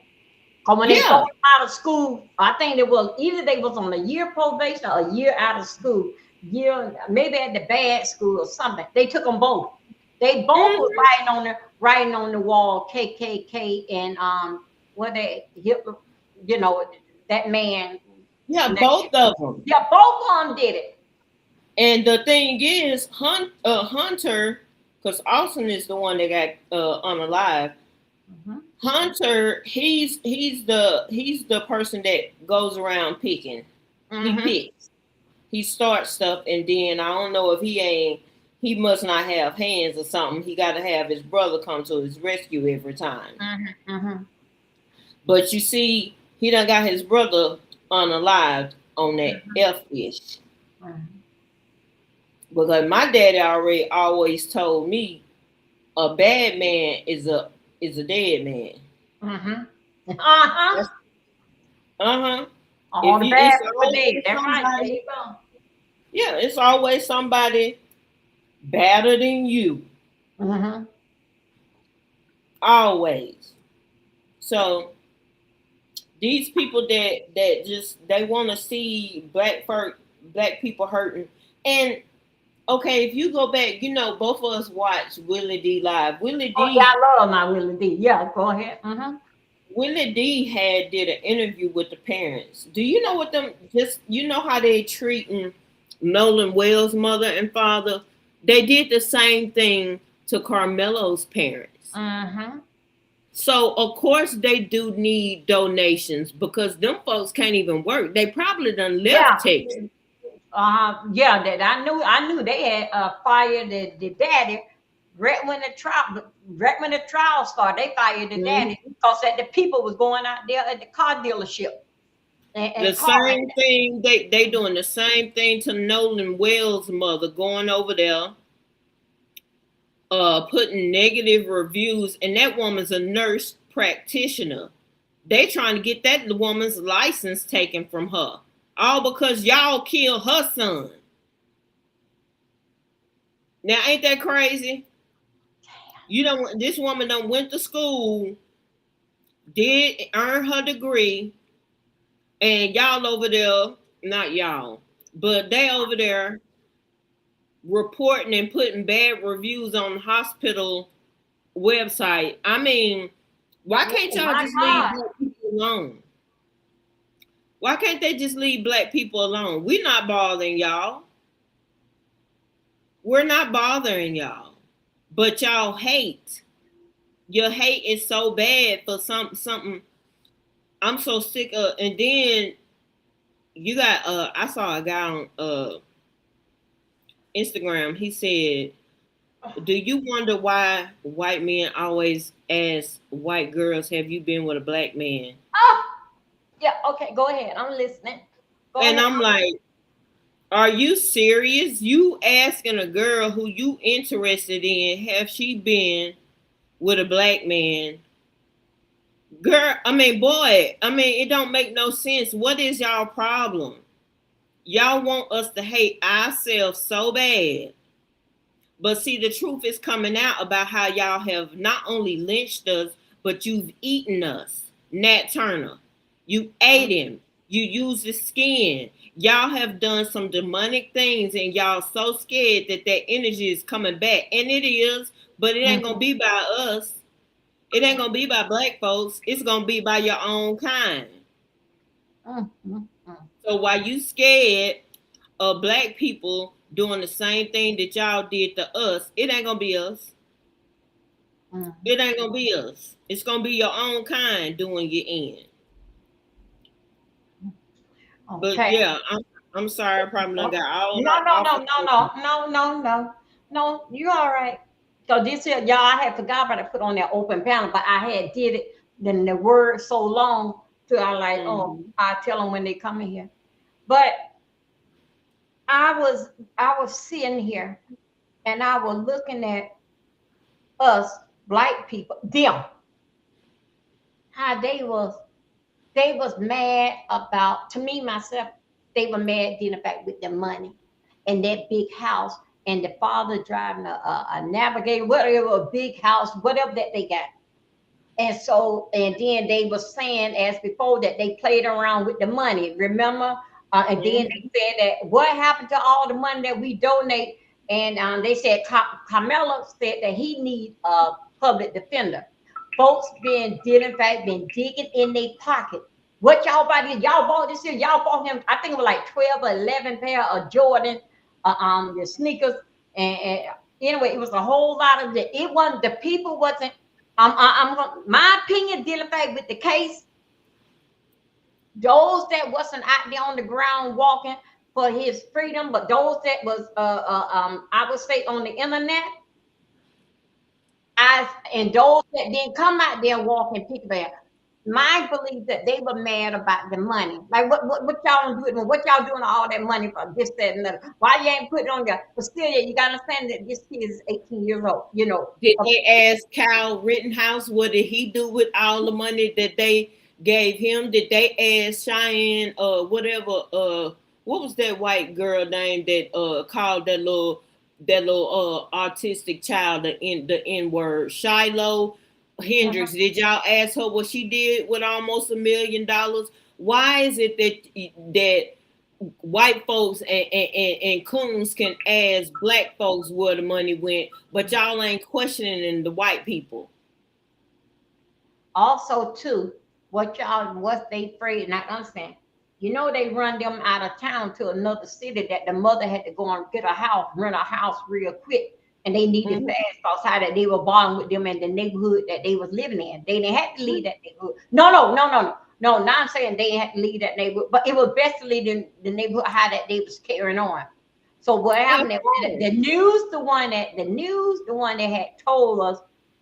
Cause when they throw yeah. them out of school, I think it was either they was on a year probation or a year out of school. Year maybe at the bad school or something. They took them both. They both were Mhm. writing on the wall KKK and what they Hitler, you know that man. Yeah, both of them. Yeah, both of them did it. And the thing is, Hunter, because Austin is the one that got unalive. Mm-hmm. Hunter, he's the person that goes around picking. He Mm-hmm. picks. He starts stuff, and then I don't know if he must not have hands or something. He got to have his brother come to his rescue every time. Mm-hmm. Mm-hmm. But you see, he done got his brother unalived on that F ish. Mm-hmm. Because my daddy already always told me a bad man is a dead man. Mm-hmm. Uh-huh. Uh-huh. All If the you bad it's people always did. That's right. There somebody, you go. yeah, it's always somebody better than you. Mm-hmm. Always. So these people that just they want to see black people hurting. And okay, if you go back, both of us watched Willie D live. Oh yeah, I love my Willie D. Yeah, go ahead. Mm-hmm. Willie D had did an interview with the parents. Do you know what them just how they treating Nolan Wells' mother and father? They did the same thing to Carmelo's parents. Mm-hmm. So of course they do need donations because them folks can't even work. They probably done left Yeah. Texas. Yeah, that I knew they had fired the daddy right when the trial started, they fired the Mhm. daddy because that the people was going out there at the car dealership The and calling. same thing they doing the same thing to Nolan Wells' mother, going over there, putting negative reviews, and that woman's a nurse practitioner. They trying to get that woman's license taken from her, all because y'all killed her son. Now ain't that crazy? This woman done went to school, did earn her degree, and y'all over there, not y'all, but they over there reporting and putting bad reviews on the hospital website. I mean, why can't Oh y'all my just leave God. black people alone? Why can't they just leave black people alone? We're not bothering y'all. We're not bothering y'all. But y'all hate. Your hate is so bad for something. I'm so sick of. And then you got I saw a guy on Instagram. He said, "Do you wonder why white men always ask white girls, have you been with a black man?" Oh, yeah. Okay, go ahead. I'm listening. Go And ahead. I'm like, are you serious? You asking a girl who you interested in, have she been with a black man? Girl, I mean, boy, I mean, it don't make no sense. What is y'all problem? Y'all want us to hate ourselves so bad. But see, the truth is coming out about how y'all have not only lynched us, but you've eaten us. Nat Turner, you ate him. You used his skin. Y'all have done some demonic things, and y'all so scared that that energy is coming back. And it is, but it ain't gonna be by us. It ain't gonna be by black folks. It's gonna be by your own kind. Mm-hmm. So while you scared of black people doing the same thing that y'all did to us, it ain't gonna be us. Mm-hmm. It ain't gonna be us. It's gonna be your own kind doing you in. But Okay. yeah, I'm sorry, I probably done got all No, no, off no, of no, no, no, no, no, no. You all right? So this here, y'all, I had forgot about to put on that open panel, but I had did it. Then the word so long till I like, oh, mm-hmm. I tell them when they come in here. But I was, I was sitting here and I was looking at us black people, them, how they was mad about, to me myself, they were mad dealing back with the money and that big house and the father driving a navigator, whatever, a big house, whatever that they got. And so, and then they were saying as before that they played around with the money, remember? And then Mm-hmm. they said that what happened to all the money that we donate? And they said Carmelo said that he need a public defender. Folks did in fact been digging in their pocket. What y'all bought? Y'all bought this year. Y'all bought him. I think it was like 12 or 11 pair of Jordan, the sneakers. And anyway, it was a whole lot of it. It wasn't the people wasn't my opinion dealing back with the case, those that wasn't out there on the ground walking for his freedom, but those that was I would say on the internet, and those that didn't come out there walking pickaback. My belief that they were mad about the money. Like what y'all doing? What y'all doing all that money for this, that, and that? Why you ain't put it on there? But still, yeah, you gotta understand that this kid is 18 years old, you know. Did they ask Kyle Rittenhouse what did he do with all the money that they gave him? Did they ask Cheyenne whatever what was that white girl name that called that little autistic child the N word? Shiloh Hendricks. Did y'all ask her what she did with almost $1 million? Why is it that white folks and coons can ask black folks where the money went, but y'all ain't questioning the white people? Also, too, what they afraid not understand. You know, they run them out of town to another city that the mother had to go and get a house, rent a house real quick, and they needed Mm-hmm. fast outside that they were born with them in the neighborhood that they was living in. They didn't have to leave that neighborhood. No, no, no, no, no. No, not I'm saying they had to leave that neighborhood, but it was best to leave the neighborhood how that they was carrying on. So what Of happened? course. The news, the one that had told us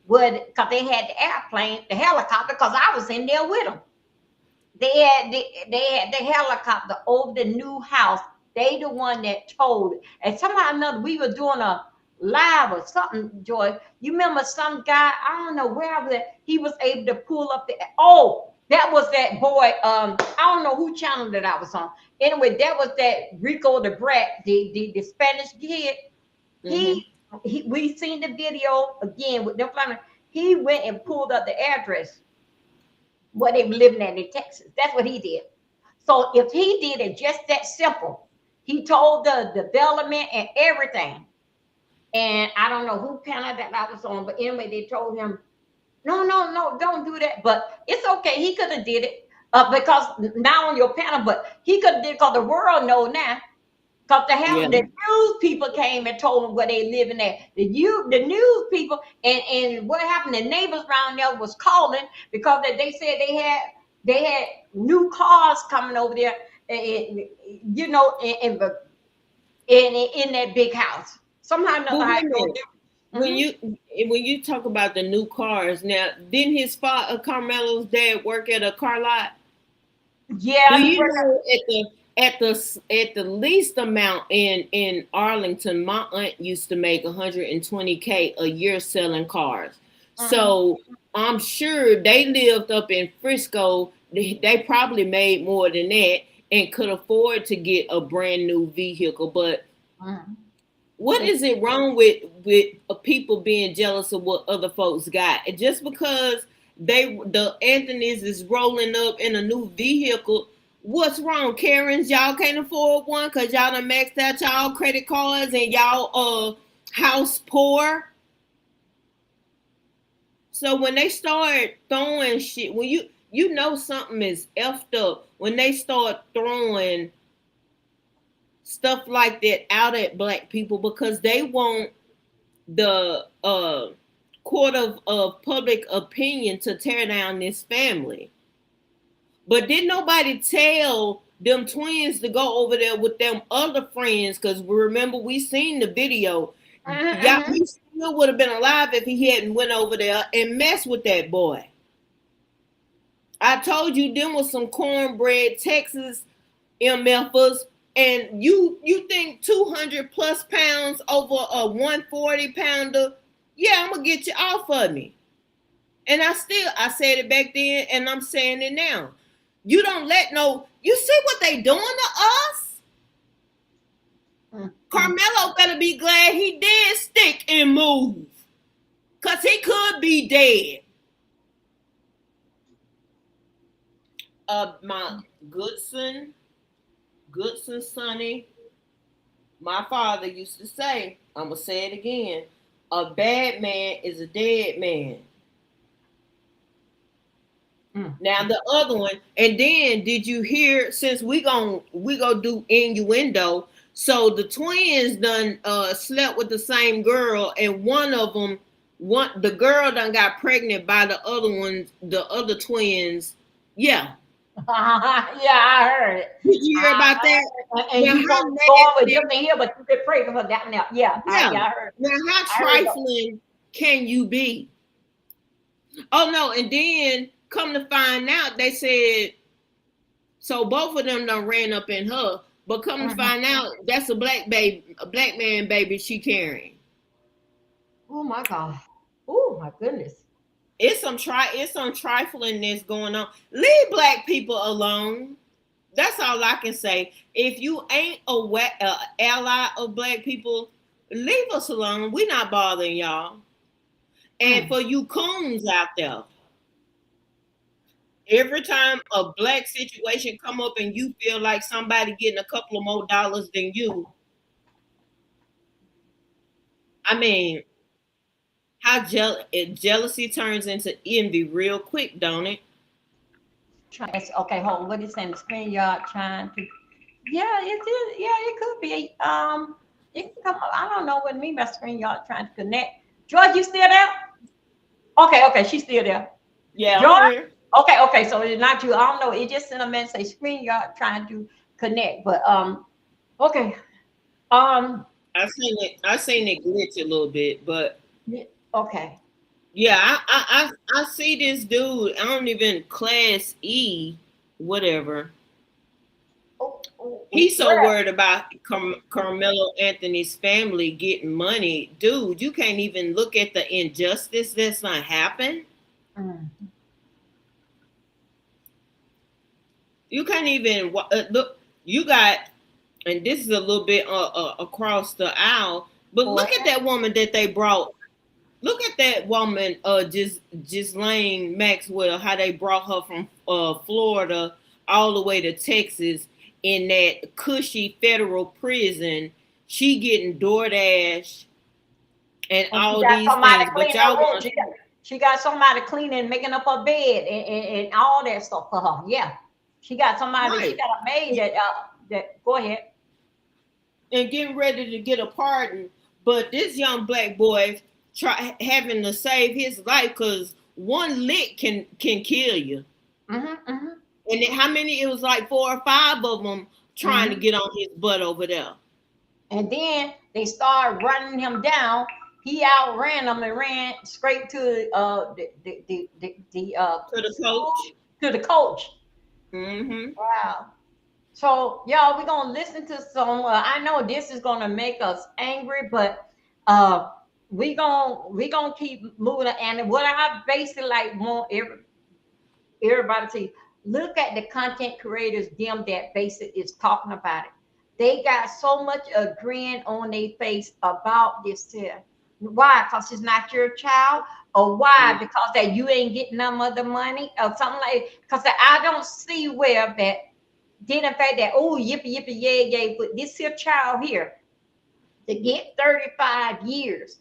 would, because they had the airplane, the helicopter, because I was in there with them. They had the helicopter over the new house. They the one that told it. And somehow or another, we were doing a live or something, Joy. You remember some guy, I don't know where I was at, he was able to pull up the, oh, that was that boy, I don't know who channel that I was on. Anyway, that was that Rico the Brat, the Spanish kid. Mm-hmm. He we seen the video again with them flying. He went and pulled up the address where they were living at in Texas. That's what he did. So if he did it just that simple, he told the development and everything. And I don't know who panel that I was on, but anyway, they told him, no, no, no, don't do that. But it's okay. He could have did it. because now on your panel, but he could did because the world know now. Because Yeah. the news people came and told them where they living at. The news people and what happened? The neighbors around there was calling because they said they had new cars coming over there, and, you know, in that big house. Somehow or But another, how wait it a go minute. When different. you talk about the new cars, now didn't his father Carmelo's dad work at a car lot? Do Yeah, he you worked. know at the least amount in Arlington, my aunt used to make 120K a year selling cars. Mhm. So I'm sure they lived up in Frisco. They probably made more than that and could afford to get a brand new vehicle. But Mhm. what is it wrong with people being jealous of what other folks got? And just because the Anthony's is rolling up in a new vehicle, what's wrong, Karens? Y'all can't afford one because y'all done maxed out y'all credit cards and y'all house poor. So when they start throwing shit, when you know something is effed up when they start throwing stuff like that out at black people because they want the court of public opinion to tear down this family. But did nobody tell them twins to go over there with them other friends? Because remember, we seen the video. Y'all, Mhm. he still would have been alive if he hadn't went over there and messed with that boy. I told you them was some cornbread Texas MFers, and you think 200 plus pounds over a 140 pounder? Yeah, I'm gonna get you off of me. And I said it back then, and I'm saying it now. You don't let no. You see what they doing to us? Mhm. Carmelo better be glad he did stick and move, cause he could be dead. My Goodson, Goodson Sonny, my father used to say, I'm gonna say it again: a bad man is a dead man. Mhm. Now the other one, and then did you hear? Since we go do innuendo, so the twins done slept with the same girl, and one of them, the girl done got pregnant by the other ones, the other twins. Yeah, Yeah, I heard it. did you hear about that? And Now you how gonna go on with nasty? them in here, but you get pregnant for that now. Yeah, Yeah. yeah, I heard. Now how I heard it. trifling can you be? Oh no, and then come to find out, they said so both of them done ran up in her, but come to Mhm. find out that's a black baby, a black man baby she carrying. Oh my God. Oh my goodness. It's some trifling that's going on. Leave black people alone. That's all I can say. If you ain't a ally of black people, leave us alone. We not bothering y'all. And Mm. for you coons out there, every time a black situation come up and you feel like somebody getting a couple of more dollars than you, I mean, jealousy turns into envy real quick, don't it? Okay, hold on. What is saying? The screen yard trying to. Yeah, it is. Yeah, it could be. It can come up. I don't know what I mean by screen yard trying to connect. George, you still there? Okay, okay, she's still there. Yeah, I'm George? here. Okay, okay, so it's not you. I don't know. It just sent a message say screen yard trying to connect. But okay. Um I seen it glitch a little bit, but yeah, okay. yeah, I see this dude. I don't even class E, whatever. Oh, oh, oh, He's so where? worried about Carmelo Anthony's family getting money, dude. You can't even look at the injustice that's not happened. Mm. You can't even look. You got, and this is a little bit across the aisle, but Boy. look at that woman that they brought. Look at that woman, just Ghislaine Maxwell, how they brought her from Florida all the way to Texas in that cushy federal prison. She getting DoorDash and And she all got these somebody things, but clean her y'all room. want to. She got somebody cleaning, making up her bed, and all that stuff for her. Yeah, she got somebody. She Right. got a maid that. Go ahead. And getting ready to get a pardon, but this young black boy having to save his life because one lick can kill you. Mm-hmm. And then how many? It was like 4 or 5 of them trying to Mm-hmm. get on his butt over there. And then they started running him down. He outran them and ran straight to To the school, coach. to the coach. Mm-hmm. Wow. So y'all, we're gonna listen to some. I know this is gonna make us angry, but uh, we gonna keep moving. And what I basically like want everybody to look at the content creators, them that basic is talking about it. They got so much a grin on their face about this here. Why? Because it's not your child, or why? Because that you ain't getting none of the money, or something like. Because I don't see where that. Then the fact that oh yippee yippee yay yay, but this here child here to get 35 years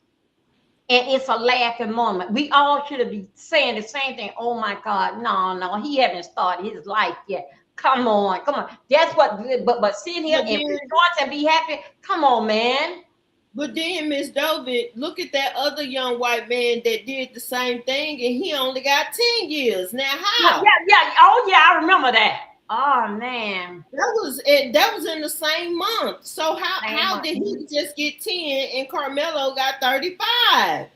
and it's a laughing moment. We all should have been saying the same thing. Oh my God, no, he haven't started his life yet. Come on, come on. That's what. But sitting here But and then, rejoice and be happy. Come on, man. Miss David, look at that other young white man that did the same thing, and he only got 10 years. Now, Yeah, how? yeah. Oh yeah, I remember that. Oh man. That was in the same month. So Same how month. did he just get 10 and Carmelo got 35? And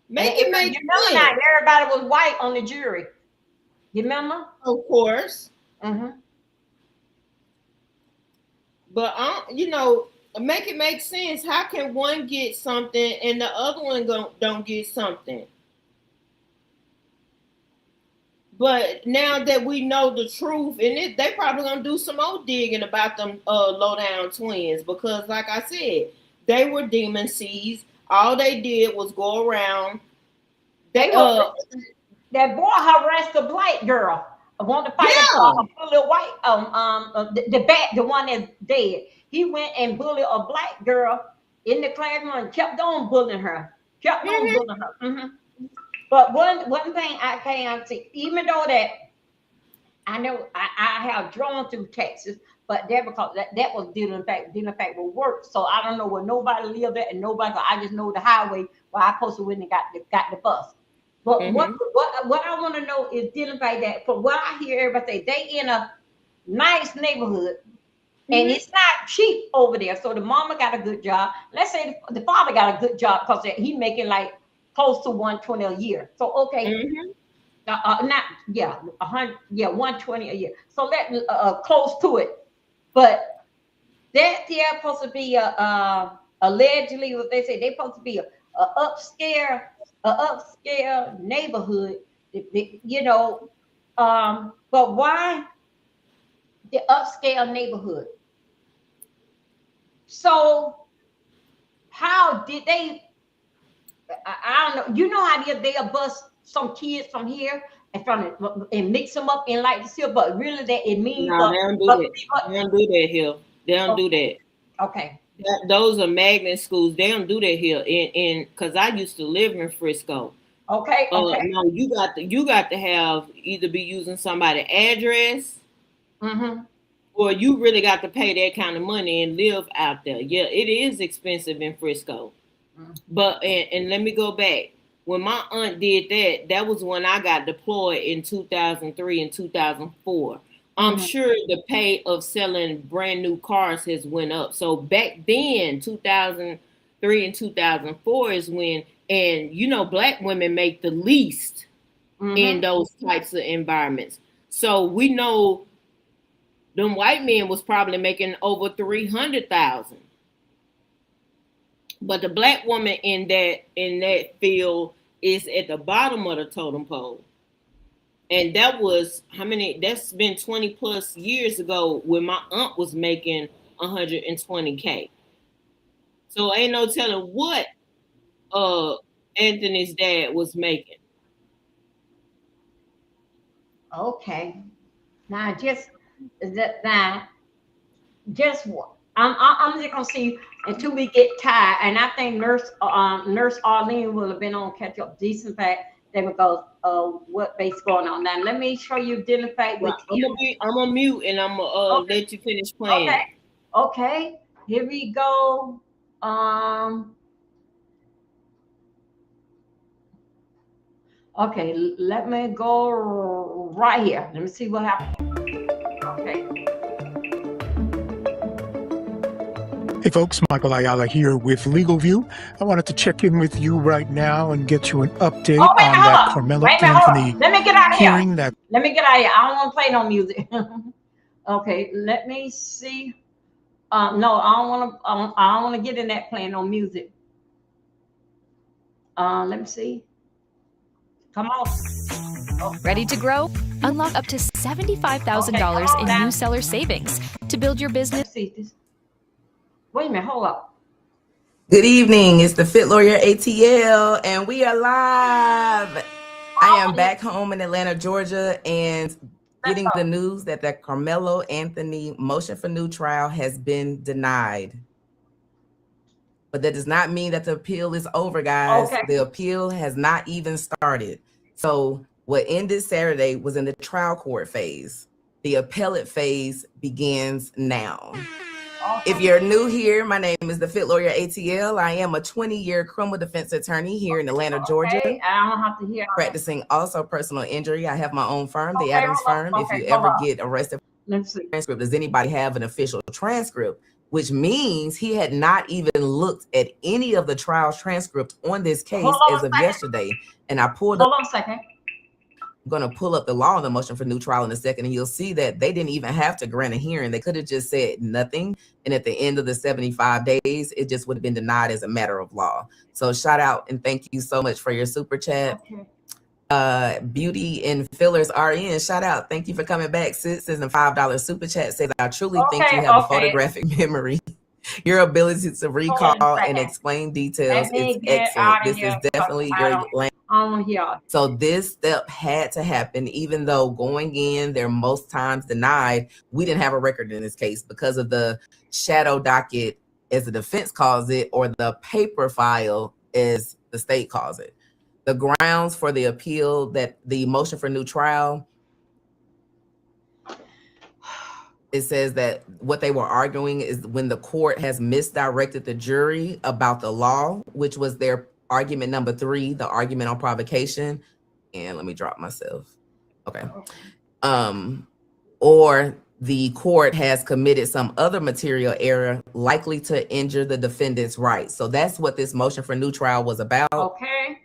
Make it make you remember now, sense. everybody was white on the jury. You remember? Of course. Mm-hmm. But make it make sense. How can one get something and the other one don't get something? But now that we know the truth, and they probably gonna do some more digging about them low down twins because, like I said, they were demon seeds. All they did was go around. They They were that boy harassed the black girl. I wanted to fight yeah. a bully white the one that's dead. He went and bullied a black girl in the classroom and kept on bullying her. Kept on Mm-hmm. bullying her. But one thing I can't see, even though that I know I have drawn through Texas, but that because that was dealing fact with work. So I don't know where nobody lived at and nobody. I just know the highway where I posted when they got the bus. But what Mm-hmm. what I want to know is dealing by that. From what I hear everybody say, they in a nice neighborhood and Mm-hmm. it's not cheap over there. So the mama got a good job. Let's say the father got a good job because he making like close to 120 a year. So okay, Mm-hmm. not yeah, 100, yeah, 120 a year. So let close to it. But that they're supposed to be allegedly what they say they're supposed to be a upscale neighborhood. You know, but why the upscale neighborhood? So how did they? I don't know. You know how they'll bust some kids from here and mix them up in like this here, but really that it means No, they don't do for that. They don't do that here. They don't do okay, that. okay, Those are magnet schools. They don't do that here. In because I used to live in Frisco. okay, okay. No, you got to have either be using somebody address Mm-hmm. or you really got to pay that kind of money and live out there. Yeah, it is expensive in Frisco. But and let me go back. When my aunt did that, that was when I got deployed in 2003 and 2004. I'm Mm-hmm. sure the pay of selling brand new cars has went up. So back then, 2003 and 2004 is when, and black women make the least in Mm-hmm. those types of environments. So we know them white men was probably making over 300,000. But the black woman in that field is at the bottom of the totem pole. And that was how many that's been 20 plus years ago when my aunt was making 120K. So ain't no telling what uh Anthony's dad was making. Okay. Now just that. Now just what? I'm just gonna see until we get tired. And I think Nurse Arlene will have been on catch up decent fact that because what base going on. Now let me show you dinner fact with Well, you. I'm gonna mute and I'm gonna Okay. let you finish playing. Okay. Okay. Here we go. Okay, let me go right here. Let me see what happens. Okay. Hey folks, Michael Ayala here with Legal View. I wanted to check in with you right now and get you an update Oh, wait, on hold that on. Carmelo Wait a minute, hold Anthony on. Let me get out of here. hearing that. Let me get out of here. I don't want to play no music. Okay, let me see. No, I don't want to. I don't want to get in that playing no music. Let me see. Come on. Ready to grow? Unlock up to $75,000 in new seller savings to build your business. Let's see this. Wait a minute, hold up. Good evening. It's the Fit Lawyer ATL, and we are live. I am back home in Atlanta, Georgia, and getting the news that the Carmelo Anthony motion for new trial has been denied. But that does not mean that the appeal is over, guys. Okay. The appeal has not even started. So what ended Saturday was in the trial court phase. The appellate phase begins now. If you're new here, my name is the Fit Lawyer ATL. I am a 20-year criminal defense attorney here in Atlanta, Georgia. Okay, I don't have to hear. Practicing also personal injury. I have my own firm, the Adams Firm. If you ever get arrested for transcript, does anybody have an official transcript? Which means he had not even looked at any of the trial transcript on this case as of yesterday. And I pulled up. Hold on a second. I'm going to pull up the law on the motion for new trial in a second, and you'll see that they didn't even have to grant a hearing. They could have just said nothing. And at the end of the 75 days, it just would have been denied as a matter of law. So shout out and thank you so much for your super chat. Okay. Beauty and Fillers RN, shout out. Thank you for coming back. Sis and $5 super chat says, I truly think you have a photographic memory. Your ability to recall and explain details is excellent. This is definitely your language. I don't want to hear. So this step had to happen, even though going in, they're most times denied. We didn't have a record in this case because of the shadow docket, as the defense calls it, or the paper file, as the state calls it. The grounds for the appeal, that the motion for new trial, it says that what they were arguing is when the court has misdirected the jury about the law, which was their argument number 3, the argument on provocation. And let me drop myself. Okay. Or the court has committed some other material error likely to injure the defendant's rights. So that's what this motion for new trial was about. Okay.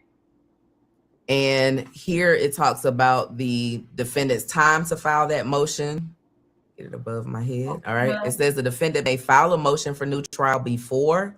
And here it talks about the defendant's time to file that motion. Get it above my head. All right. It says the defendant may file a motion for new trial before,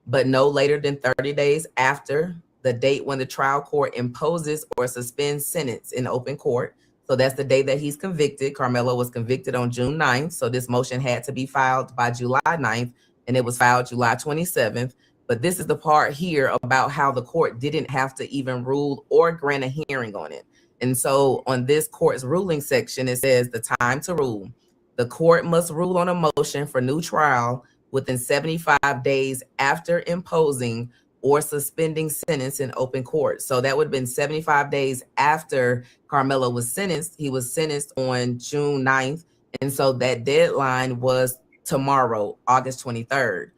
but no later than 30 days after the date when the trial court imposes or suspends sentence in open court. So that's the day that he's convicted. Carmelo was convicted on June 9th. So this motion had to be filed by July 9th, and it was filed July 27th. But this is the part here about how the court didn't have to even rule or grant a hearing on it. And so on this court's ruling section, it says the time to rule. The court must rule on a motion for new trial within 75 days after imposing or suspending sentence in open court. So that would have been 75 days after Carmelo was sentenced. He was sentenced on June 9th. And so that deadline was tomorrow, August 23rd.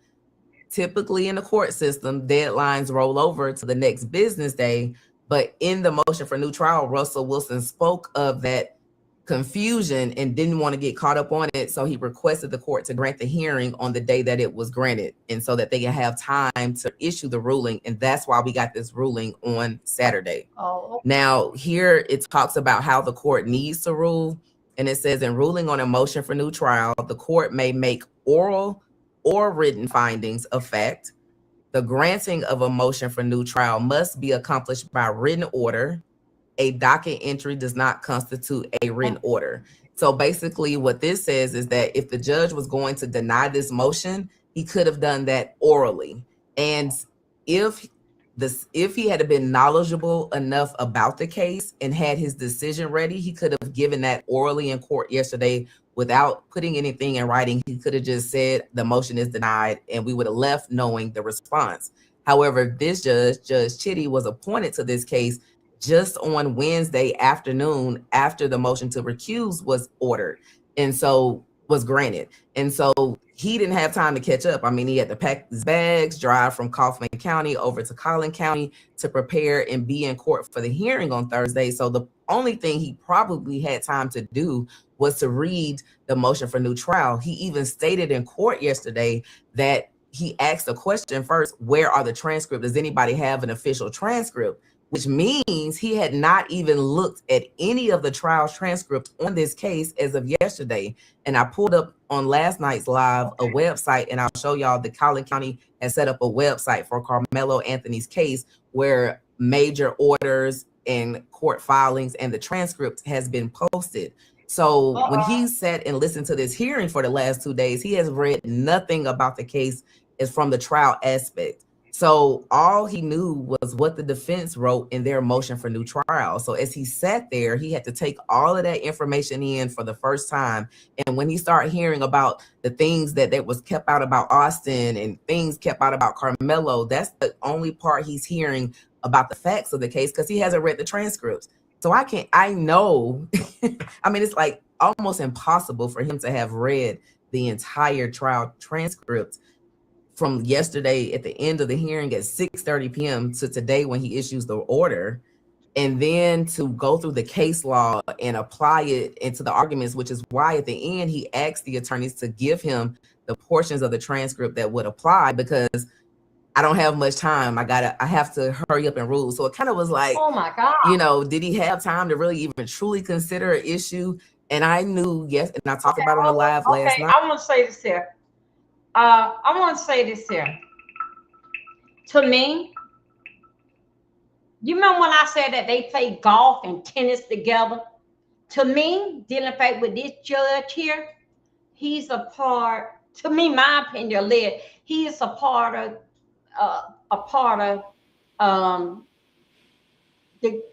Typically in the court system, deadlines roll over to the next business day. But in the motion for new trial, Russell Wilson spoke of that confusion and didn't want to get caught up on it. So he requested the court to grant the hearing on the day that it was granted, and so that they can have time to issue the ruling. And that's why we got this ruling on Saturday. Now here it talks about how the court needs to rule. And it says in ruling on a motion for new trial, the court may make oral or written findings of fact. The granting of a motion for new trial must be accomplished by written order. A docket entry does not constitute a written order. So basically what this says is that if the judge was going to deny this motion, he could have done that orally. And if this, if he had been knowledgeable enough about the case and had his decision ready, he could have given that orally in court yesterday without putting anything in writing. He could have just said the motion is denied, and we would have left knowing the response. However, this judge, Judge Chitty, was appointed to this case just on Wednesday afternoon after the motion to recuse was ordered, and so was granted. And so he didn't have time to catch up. I mean, he had to pack his bags, drive from Kaufman County over to Collin County to prepare and be in court for the hearing on Thursday. So the only thing he probably had time to do was to read the motion for new trial. He even stated in court yesterday that he asked a question first: where are the transcripts? Does anybody have an official transcript? Which means he had not even looked at any of the trial transcripts on this case as of yesterday. And I pulled up on last night's live a website, and I'll show y'all that Collin County has set up a website for Carmelo Anthony's case where major orders and court filings and the transcript has been posted. So when he sat and listened to this hearing for the last 2 days, he has read nothing about the case as from the trial aspect. So all he knew was what the defense wrote in their motion for new trial. So as he sat there, he had to take all of that information in for the first time. And when he started hearing about the things that was kept out about Austin and things kept out about Carmelo, that's the only part he's hearing about the facts of the case, because he hasn't read the transcripts. So I know, I mean, it's like almost impossible for him to have read the entire trial transcript from yesterday at the end of the hearing at 6:30 p.m. to today when he issues the order, and then to go through the case law and apply it into the arguments, which is why at the end he asked the attorneys to give him the portions of the transcript that would apply, because I don't have much time. I have to hurry up and rule. So it kind of was like, Oh my God. you know, did he have time to really even truly consider an issue? And I knew, yes, and I talked about it on the live last night. I want to say this here. I want to say this here. To me, you remember when I said that they play golf and tennis together? To me, dealing with this judge here, he's a part, to me, my opinion, he is a part of the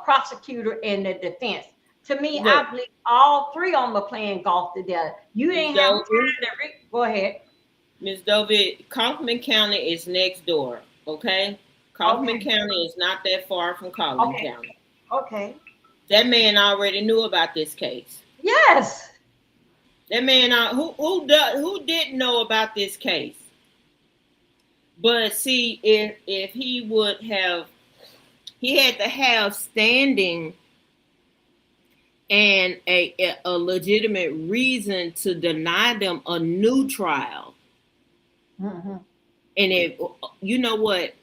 prosecutor and the defense. To me, Look, I believe all three of them are playing golf together. You didn't have time to go ahead. Ms. Dovid, Kaufman County is next door, okay? Kaufman County is not that far from Collin County. Okay. That man already knew about this case. Yes. That man, who didn't know about this case? But see, if he would have, he had to have standing and a legitimate reason to deny them a new trial. Mm-hmm. And if you know what,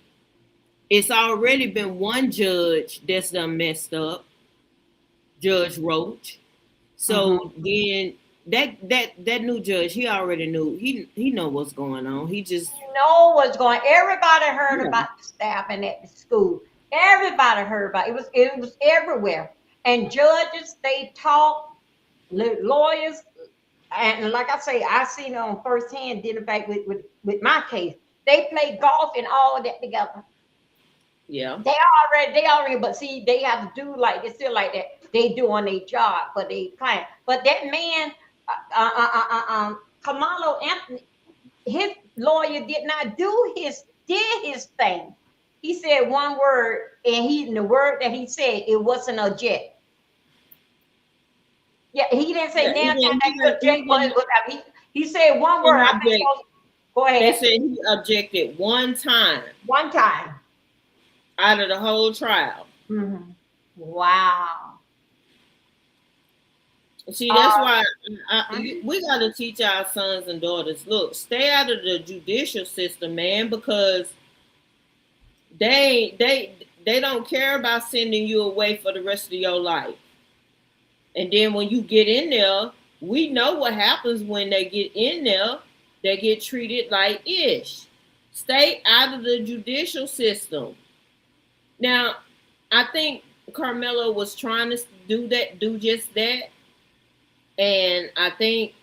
it's already been one judge that's done messed up, Judge Roach. So then that new judge, he already knew, he know what's going on. He just know what's going. Everybody heard about the staffing at the school. Everybody heard about it. It was everywhere. And judges, they talk, lawyers, and like I say, I seen it on firsthand dealing back with my case. They play golf and all of that together. Yeah. They already, but see, they have to do like, it's still like that. They doing their job, but they client. But that man, Carmelo Anthony, his lawyer did not do his thing. He said one word, and the word that he said, it wasn't object. Yeah, he didn't say he said one word. I think go ahead. They said he objected one time. One time. Out of the whole trial. Mm-hmm. Wow. See, that's why we got to teach our sons and daughters, look, stay out of the judicial system, man, because they don't care about sending you away for the rest of your life. And then when you get in there, we know what happens when they get in there. They get treated like ish. Stay out of the judicial system. Now, I think Carmelo was trying to do just that. And I think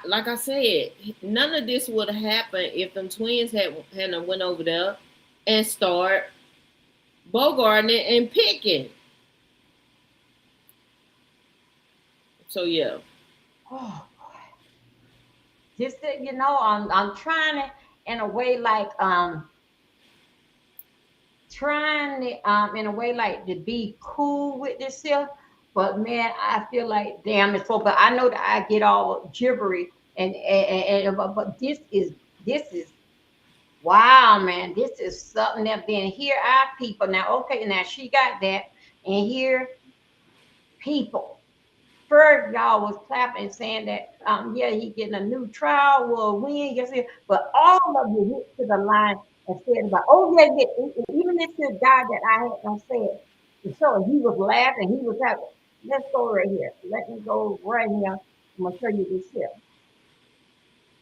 like I said, none of this would have happened if them twins hadn't went over there and start bogarting and picking. So yeah. Oh, just that, I'm trying to in a way like trying to in a way like to be cool with this stuff, but man, I feel like damn it's so. But I know that I get all gibbery but this is wow, man. This is something that been here. Our people now. Okay, now she got that, and here people. First, y'all was clapping, saying that yeah, he getting a new trial, will win, yes, yes. But all of you hit to the line and said about, oh yeah, yeah. Even this here guy that I had on said to show he was laughing, he was happy. Let's go right here. Let me go right here. I'm gonna show you this here.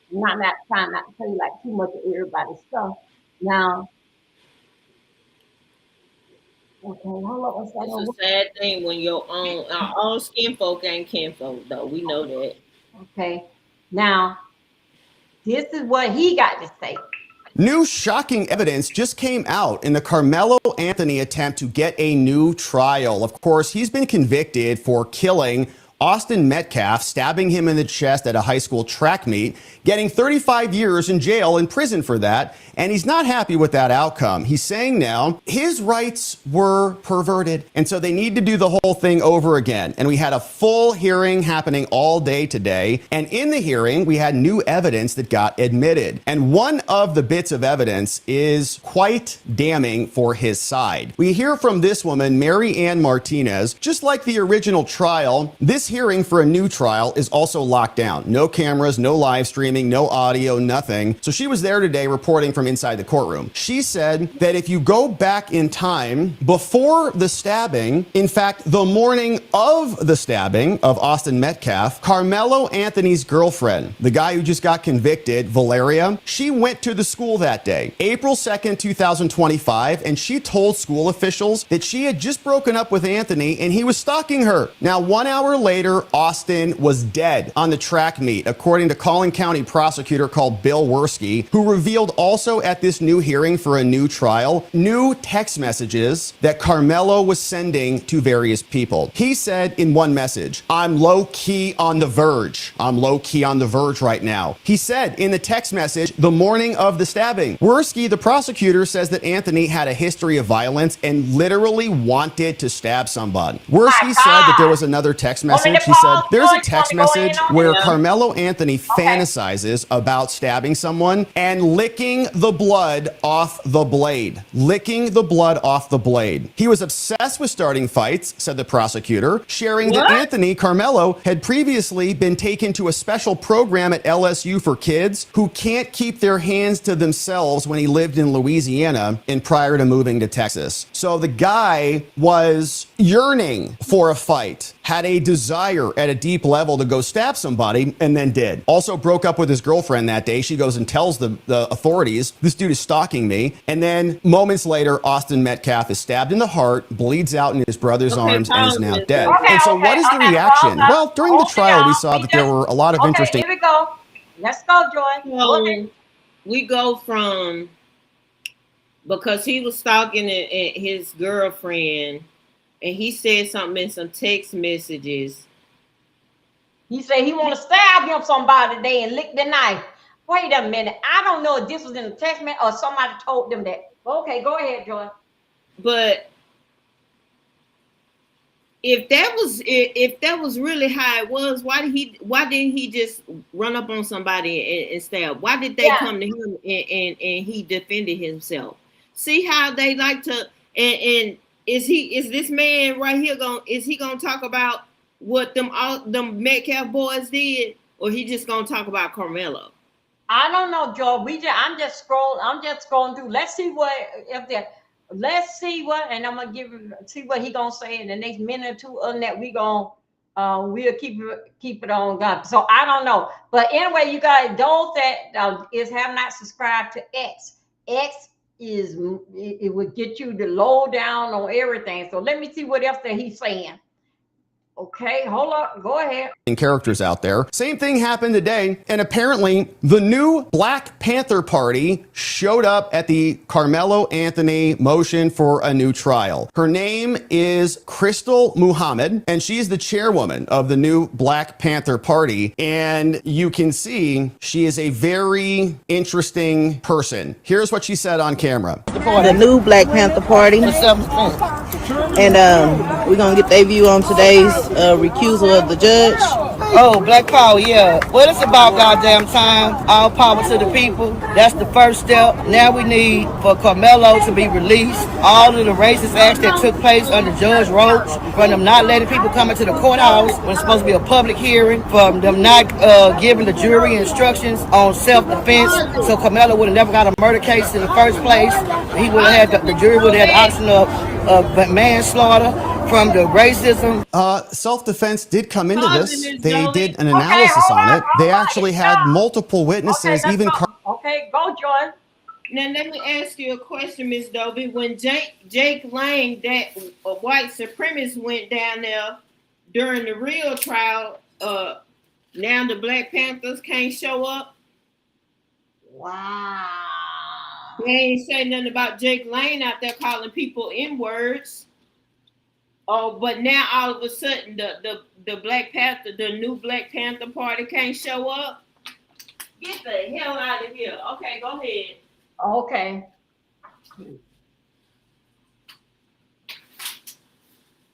Not trying not to tell you like too much of everybody's stuff. Now, okay, hold up one It's a second. sad thing when your own our own skin folk ain't kin folk though. We know that. Okay, now this is what he got to say. New shocking evidence just came out in the Carmelo Anthony attempt to get a new trial. Of course, he's been convicted for killing Austin Metcalf, stabbing him in the chest at a high school track meet, getting 35 years in jail and prison for that. And he's not happy with that outcome. He's saying now his rights were perverted. And so they need to do the whole thing over again. And we had a full hearing happening all day today. And in the hearing, we had new evidence that got admitted. And one of the bits of evidence is quite damning for his side. We hear from this woman, Mary Ann Martinez. Just like the original trial, this hearing for a new trial is also locked down. No cameras, no live streaming, no audio, nothing. So she was there today reporting from inside the courtroom. She said that if you go back in time before the stabbing, in fact, the morning of the stabbing of Austin Metcalf, Carmelo Anthony's girlfriend, the guy who just got convicted, Valeria, she went to the school that day, April 2nd, 2025, and she told school officials that she had just broken up with Anthony and he was stalking her. Now, 1 hour later, Austin was dead on the track meet, according to Collin County prosecutor called Bill Werski, who revealed also at this new hearing for a new trial, new text messages that Carmelo was sending to various people. He said in one message, "I'm low key on the verge. I'm low key on the verge right now." He said in the text message the morning of the stabbing. Werski, the prosecutor, says that Anthony had a history of violence and literally wanted to stab somebody. Werski said that there was another text message. He said there's a text message where Carmelo Anthony fantasizes about stabbing someone and licking the blood off the blade. Licking the blood off the blade. He was obsessed with starting fights, said the prosecutor, sharing that Anthony Carmelo had previously been taken to a special program at LSU for kids who can't keep their hands to themselves when he lived in Louisiana and prior to moving to Texas. So the guy was yearning for a fight, had a desire at a deep level to go stab somebody, and then did. Also broke up with his girlfriend that day. She goes and tells the authorities, this dude is stalking me. And then moments later, Austin Metcalf is stabbed in the heart, bleeds out in his brother's arms, and is now dead. And so what is the reaction? Well, during the trial, we saw that there were a lot of interesting... Here we go. Let's go, Joy. So we go from, because he was stalking his girlfriend, and he said something in some text messages. He said he want to stab him somebody today and lick the knife. Wait a minute. I don't know if this was in the text message or somebody told them that. Okay, go ahead, Joy. But if that was really how it was, why didn't he just run up on somebody and stab? Why did they come to him and he defended himself? See how they like to and is this man right here gonna talk about what them Metcalf boys did, or he just gonna talk about Carmelo? I don't know, Joe. I'm just scrolling through. Let's see what and I'm gonna see what he gonna say in the next minute or two. Other than that, we'll keep it on gun. So I don't know, but anyway, you guys, those that have not subscribed to X it would get you the lowdown on everything. So let me see what else that he's saying. Okay, hold up. Go ahead. Characters out there. Same thing happened today, and apparently the new Black Panther Party showed up at the Carmelo Anthony motion for a new trial. Her name is Crystal Muhammad, and she's the chairwoman of the new Black Panther Party, and you can see she is a very interesting person. Here's what she said on camera. The new Black Panther Party, and we're gonna get their view on today's recusal of the judge. Oh, Black Power, yeah. Well, it's about goddamn time. All power to the people. That's the first step. Now we need for Carmelo to be released. All of the racist acts that took place under Judge Roach, from them not letting people come into the courthouse when it's supposed to be a public hearing, from them not giving the jury instructions on self-defense. So Carmelo would have never got a murder case in the first place. He would have had the jury would have had the option of manslaughter from the racism. Self-defense did come into this. They did an analysis on it. They actually had multiple witnesses, even. Okay, go, Joy. Now let me ask you a question, Miss Dobie. When Jake Lang, that white supremacist, went down there during the real trial, now the Black Panthers can't show up. Wow. They ain't say nothing about Jake Lang out there calling people N-words. Oh, but now all of a sudden the Black Panther, the new Black Panther Party can't show up. Get the hell out of here. Okay, go ahead. Okay.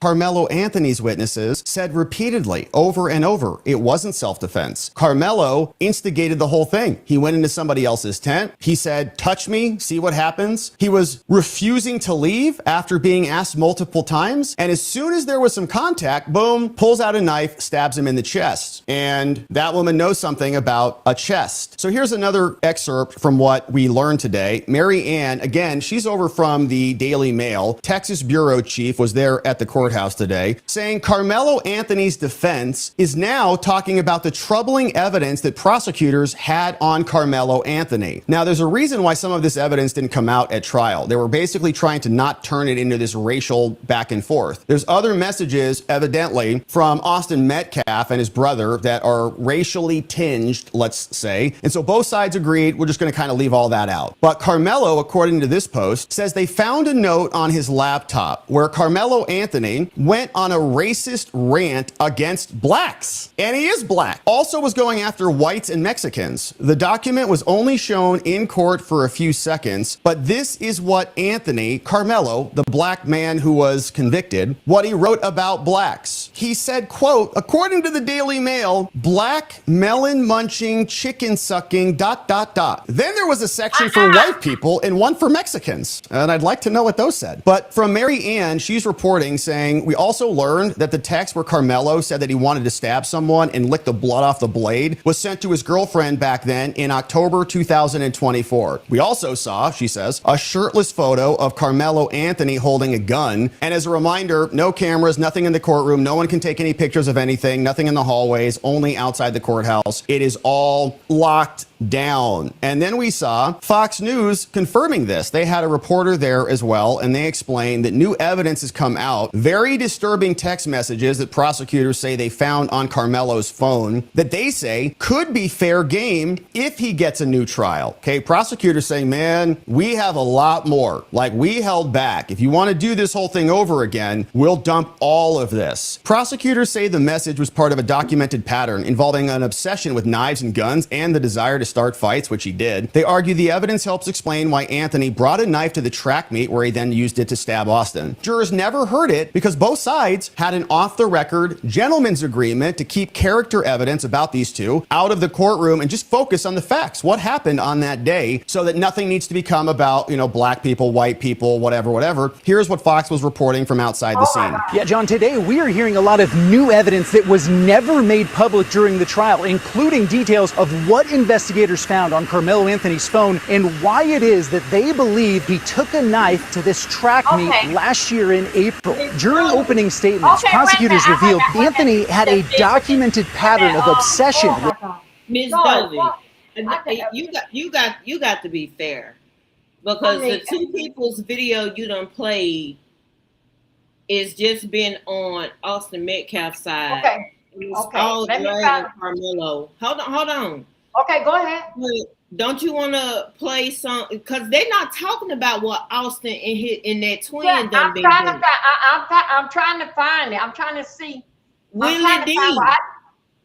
Carmelo Anthony's witnesses said repeatedly over and over it wasn't self-defense. Carmelo instigated the whole thing. He went into somebody else's tent. He said, touch me, see what happens. He was refusing to leave after being asked multiple times. And as soon as there was some contact, boom, pulls out a knife, stabs him in the chest. And that woman knows something about a chest. So here's another excerpt from what we learned today. Mary Ann, again, she's over from the Daily Mail. Texas bureau chief was there at the courthouse today, saying Carmelo Anthony's defense is now talking about the troubling evidence that prosecutors had on Carmelo Anthony. Now, there's a reason why some of this evidence didn't come out at trial. They were basically trying to not turn it into this racial back and forth. There's other messages, evidently, from Austin Metcalf and his brother that are racially tinged, let's say. And so both sides agreed, we're just going to kind of leave all that out. But Carmelo, according to this post, says they found a note on his laptop where Carmelo Anthony went on a racist rant against blacks. And he is black. Also was going after whites and Mexicans. The document was only shown in court for a few seconds, but this is what Anthony, Carmelo, the black man who was convicted, what he wrote about blacks. He said, quote, according to the Daily Mail, black melon munching, chicken sucking, ... Then there was a section for white people and one for Mexicans. And I'd like to know what those said. But from Mary Ann, she's reporting saying, we also learned that the text where Carmelo said that he wanted to stab someone and lick the blood off the blade was sent to his girlfriend back then in October 2024. We also saw, she says, a shirtless photo of Carmelo Anthony holding a gun. And as a reminder, no cameras, nothing in the courtroom. No one can take any pictures of anything, nothing in the hallways, only outside the courthouse. It is all locked down. And then we saw Fox News confirming this. They had a reporter there as well, and they explained that new evidence has come out. Very disturbing text messages that prosecutors say they found on Carmelo's phone that they say could be fair game if he gets a new trial. Okay, prosecutors saying, man, we have a lot more. Like, we held back. If you want to do this whole thing over again, we'll dump all of this. Prosecutors say the message was part of a documented pattern involving an obsession with knives and guns and the desire to start fights, which he did. They argue the evidence helps explain why Anthony brought a knife to the track meet where he then used it to stab Austin. Jurors never heard it because both sides had an off-the-record gentleman's agreement to keep character evidence about these two out of the courtroom and just focus on the facts. What happened on that day so that nothing needs to become about, black people, white people, whatever. Here's what Fox was reporting from outside the scene. Yeah, John, today we are hearing a lot of new evidence that was never made public during the trial, including details of what investigators found on Carmelo Anthony's phone and why it is that they believe he took a knife to this track meet last year in April. During opening statements, prosecutors revealed Anthony had a documented pattern of obsession. Miss Dovey, you got to be fair, because the two people's video you done played it's just been on Austin Metcalf's side. Okay. It's Okay. all Let me dragging try. Carmelo. Hold on. Okay, go ahead. But don't you want to play some? Because they're not talking about what Austin and that twin Yeah, done been doing. I'm trying to find it. I'm trying to see. Willie D.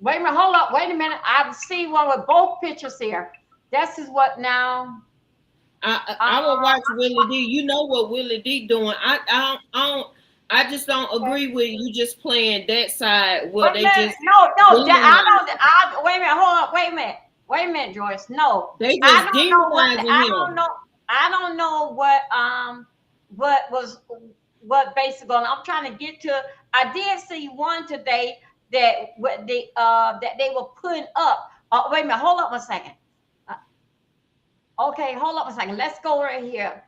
Wait a minute. Hold up. Wait a minute. I see one with both pictures here. This is what now. I will watch Willie D. You know what Willie D doing. I just don't agree with you just playing that side. Well, they just no. Wait a minute. Hold on. Wait a minute, Joyce. No, they just demonizing him. I don't know what basically. I'm trying to get to. I did see one today that they were putting up. Wait a minute. Hold up a second. Okay, hold up a second. Let's go right here.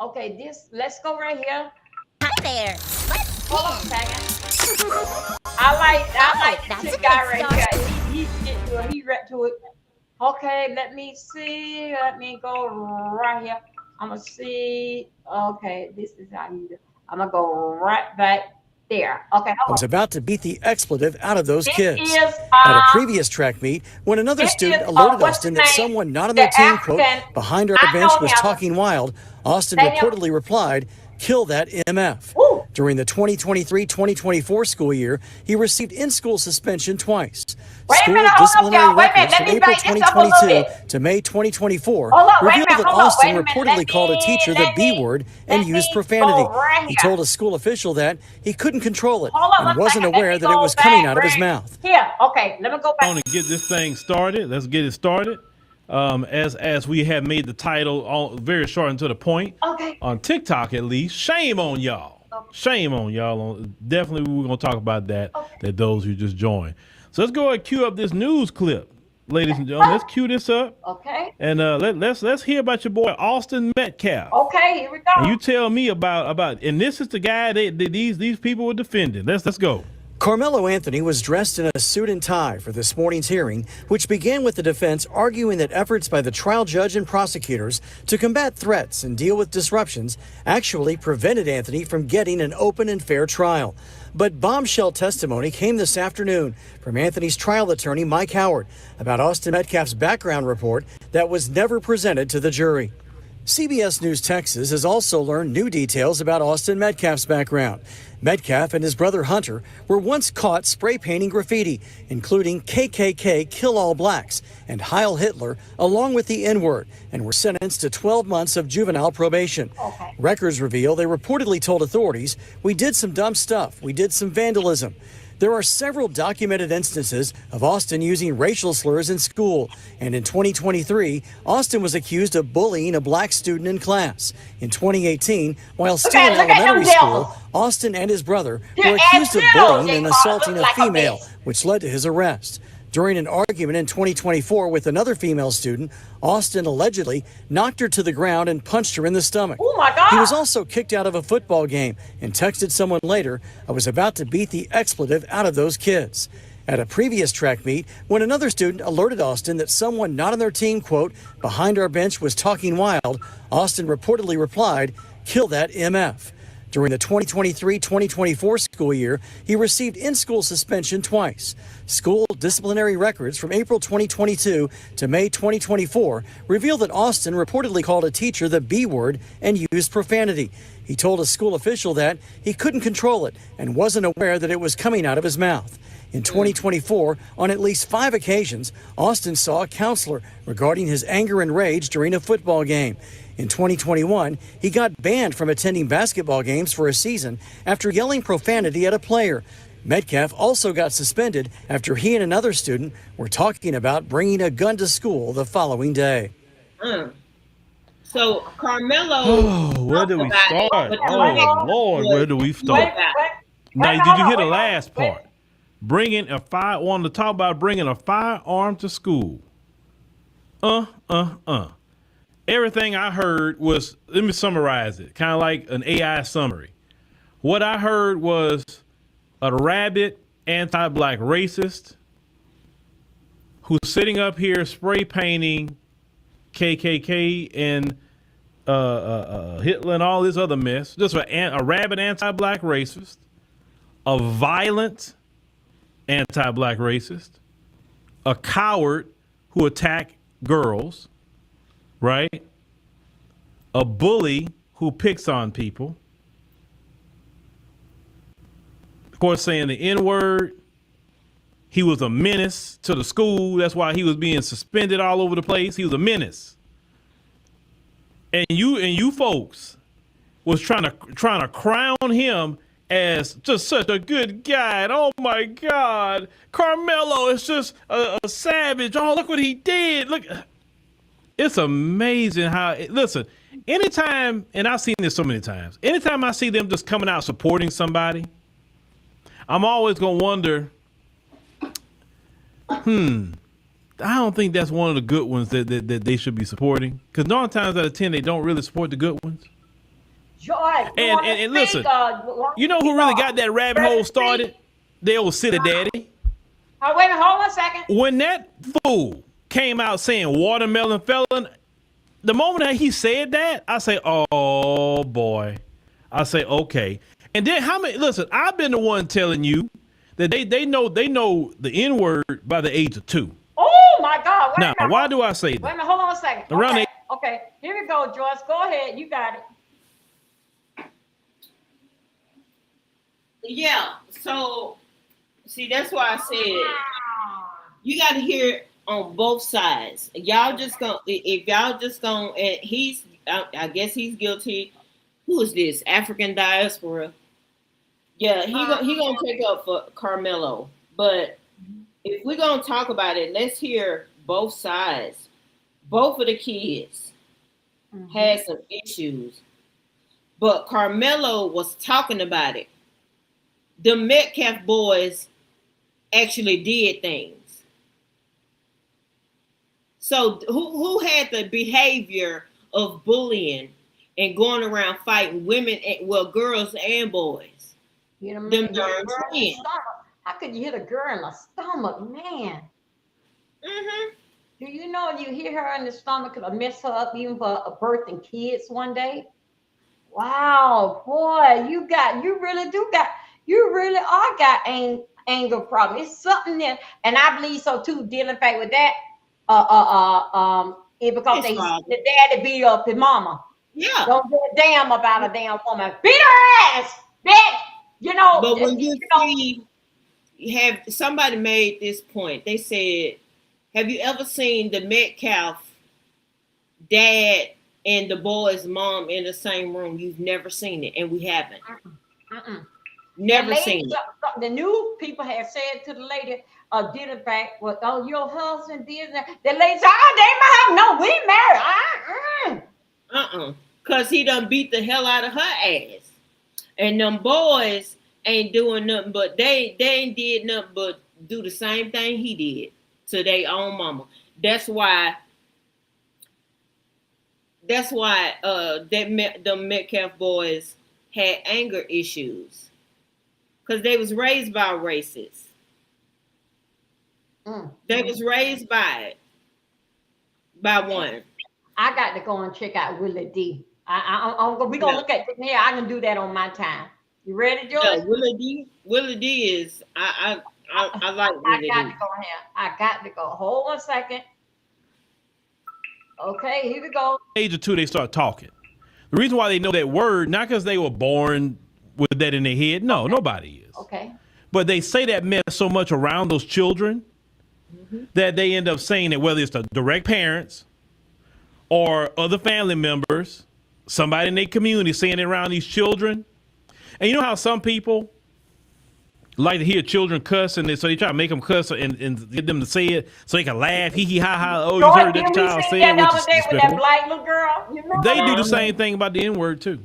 Okay, let's go right here. Hi there. Hold on a second. I like this guy right here. He's getting to it. He read to it. Okay, let me see. Let me go right here. I'm gonna see. Okay, this is how you do. I'm gonna go right back there. Okay, I was about to beat the expletive out of those kids. At At a previous track meet, when another student alerted Austin that someone not on their team, quote, behind our bench was talking wild, Austin reportedly replied, "Kill that MF." During the 2023-2024 school year, he received in-school suspension twice. School disciplinary records from April 2022 to May 2024 revealed that Austin reportedly called a teacher the B word and used profanity. He told a school official that he couldn't control it and wasn't aware that it was coming out of his mouth. Here, okay, let me go back. I want to get this thing started. Let's get it started. As we have made the title all very short and to the point. Okay. On TikTok, at least. Shame on y'all. Okay. Shame on y'all. Definitely, we're gonna talk about that. Okay. That those who just joined. So let's go ahead and cue up this news clip, ladies and gentlemen. Let's cue this up. Okay. And let's hear about your boy Austin Metcalf. Okay, here we go. And you tell me about. And this is the guy that these people were defending. Let's go. Carmelo Anthony was dressed in a suit and tie for this morning's hearing, which began with the defense arguing that efforts by the trial judge and prosecutors to combat threats and deal with disruptions actually prevented Anthony from getting an open and fair trial. But bombshell testimony came this afternoon from Anthony's trial attorney, Mike Howard, about Austin Metcalf's background report that was never presented to the jury. CBS News Texas has also learned new details about Austin Metcalf's background. Metcalf and his brother Hunter were once caught spray painting graffiti, including KKK Kill All Blacks and Heil Hitler, along with the N-word, and were sentenced to 12 months of juvenile probation. Okay. Records reveal they reportedly told authorities, "We did some dumb stuff. We did some vandalism." There are several documented instances of Austin using racial slurs in school, and in 2023, Austin was accused of bullying a black student in class. In 2018, while still in elementary school, Austin and his brother were accused of bullying and assaulting a female, which led to his arrest. During an argument in 2024 with another female student, Austin allegedly knocked her to the ground and punched her in the stomach. Oh my God. He was also kicked out of a football game and texted someone later, "I was about to beat the expletive out of those kids." At a previous track meet, when another student alerted Austin that someone not on their team, quote, behind our bench was talking wild, Austin reportedly replied, "Kill that MF." During the 2023-2024 school year, he received in-school suspension twice. School disciplinary records from April 2022 to May 2024 reveal that Austin reportedly called a teacher the B word and used profanity. He told a school official that he couldn't control it and wasn't aware that it was coming out of his mouth. In 2024, on at least 5 occasions, Austin saw a counselor regarding his anger and rage during a football game. In 2021, he got banned from attending basketball games for a season after yelling profanity at a player. Metcalf also got suspended after he and another student were talking about bringing a gun to school the following day. So Carmelo. Oh, where do we start? Oh Lord, where do we start? Now, did you hear the last part? Bringing a wanted to talk about bringing a firearm to school. Everything I heard was, let me summarize it, kind of like an AI summary. What I heard was a rabid anti-black racist who's sitting up here spray painting KKK and Hitler and all this other mess. Just a rabid anti-black racist, a violent anti-black racist, a coward who attacked girls, right? A bully who picks on people. Of course, saying the N-word. He was a menace to the school. That's why he was being suspended all over the place. He was a menace. And you folks was trying to crown him as just such a good guy. And oh my God, Carmelo is just a savage. Oh, look what he did. Look, it's amazing how. Listen, anytime, and I've seen this so many times. Anytime I see them just coming out supporting somebody, I'm always gonna wonder. I don't think that's one of the good ones that they should be supporting. Because 9 times out of 10, they don't really support the good ones. Joy, and listen, you know who really got that rabbit hole started? The old city daddy. Oh, wait a minute, hold on a second. When that fool came out saying watermelon felon, the moment that he said that, I say, oh boy. I say, okay. And then listen, I've been the one telling you that they know the N-word by the age of 2. Oh my God! Now, why do I say that? Wait a minute, hold on a second. Around Okay, here we go, Joyce. Go ahead, you got it. Yeah. So, see, that's why I said you got to hear it on both sides. Y'all just gonna, and I guess he's guilty. Who is this? African diaspora. Yeah, he gonna take up for Carmelo. But if we're gonna talk about it, let's hear both sides. Both of the kids had some issues, but Carmelo was talking about it. The Metcalf boys actually did things. So who had the behavior of bullying and going around fighting women, girls and boys? You know, Them darn men. How could you hit a girl in the stomach, man? Do you know you hit her in the stomach could have messed her up even for birthing kids one day? Wow, boy, you really are got anger problem. It's something there, and I believe so too. Dealing fact with that, because the daddy beat up his mama. Yeah, don't give a damn about a damn woman. Beat her ass, bitch. You know. But when you see, have somebody made this point? They said, "Have you ever seen the Metcalf dad and the boy's mom in the same room?" You've never seen it, and we haven't. Never seen it. The new people have said to the lady, did in fact, well, oh, your husband did that. The lady said, oh, they might have, no, we married. Because he done beat the hell out of her ass. And them boys ain't doing nothing but, they ain't did nothing but do the same thing he did to their own mama. That's why the Metcalf boys had anger issues. Because they was raised by racists. They was raised by one. I got to go and check out Willie D. We're going to look at it here. I can do that on my time. You ready, Joyce? Yeah, Willie D is, I like Willie D. I got to go here. I got to go. Hold on a second. Okay, here we go. Age of 2, they start talking. The reason why they know that word, not because they were born with that in their head. No, nobody is. Okay. But they say that mess so much around those children that they end up saying it, whether it's the direct parents or other family members, somebody in their community saying it around these children. And you know how some people like to hear children cuss, and so they try to make them cuss and get them to say it so they can laugh, hee hee ha ha. Oh, you heard that child say it, which is with that black little girl. You know they do the same thing about the N-word too.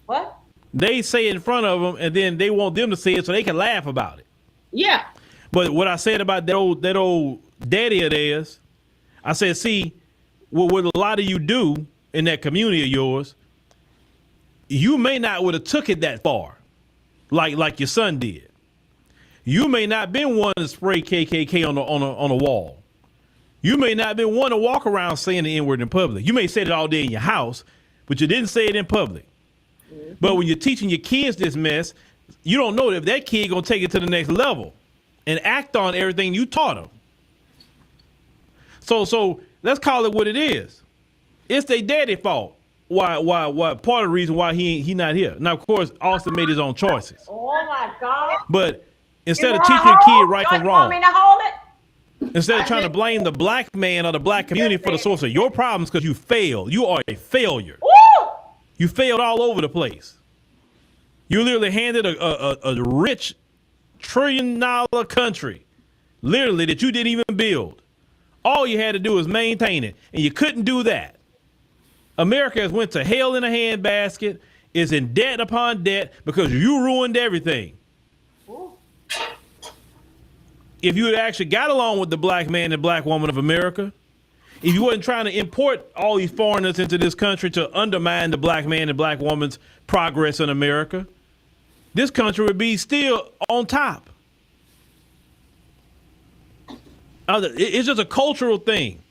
What? They say it in front of them, and then they want them to say it so they can laugh about it. Yeah. But what I said about that old daddy of theirs, I said, see, what a lot of you do in that community of yours, you may not would have took it that far, like your son did. You may not been one to spray KKK on a wall. You may not be one to walk around saying the N-word in public. You may say it all day in your house, but you didn't say it in public. But when you're teaching your kids this mess, you don't know if that kid gonna take it to the next level and act on everything you taught them. So let's call it what it is. It's their daddy's fault. Why part of the reason why he not here. Now, of course, Austin made his own choices. Oh my God. But instead of teaching your kid right from wrong, want me to hold it? instead of trying to blame the black man or the black community for the source of your problems because you failed. You are a failure. Woo! You failed all over the place. You literally handed a rich $1 trillion country, literally, that you didn't even build. All you had to do was maintain it, and you couldn't do that. America has went to hell in a handbasket, is in debt upon debt because you ruined everything. Ooh. If you had actually got along with the black man and black woman of America, if you wasn't trying to import all these foreigners into this country to undermine the black man and black woman's progress in America, this country would be still on top. It's just a cultural thing.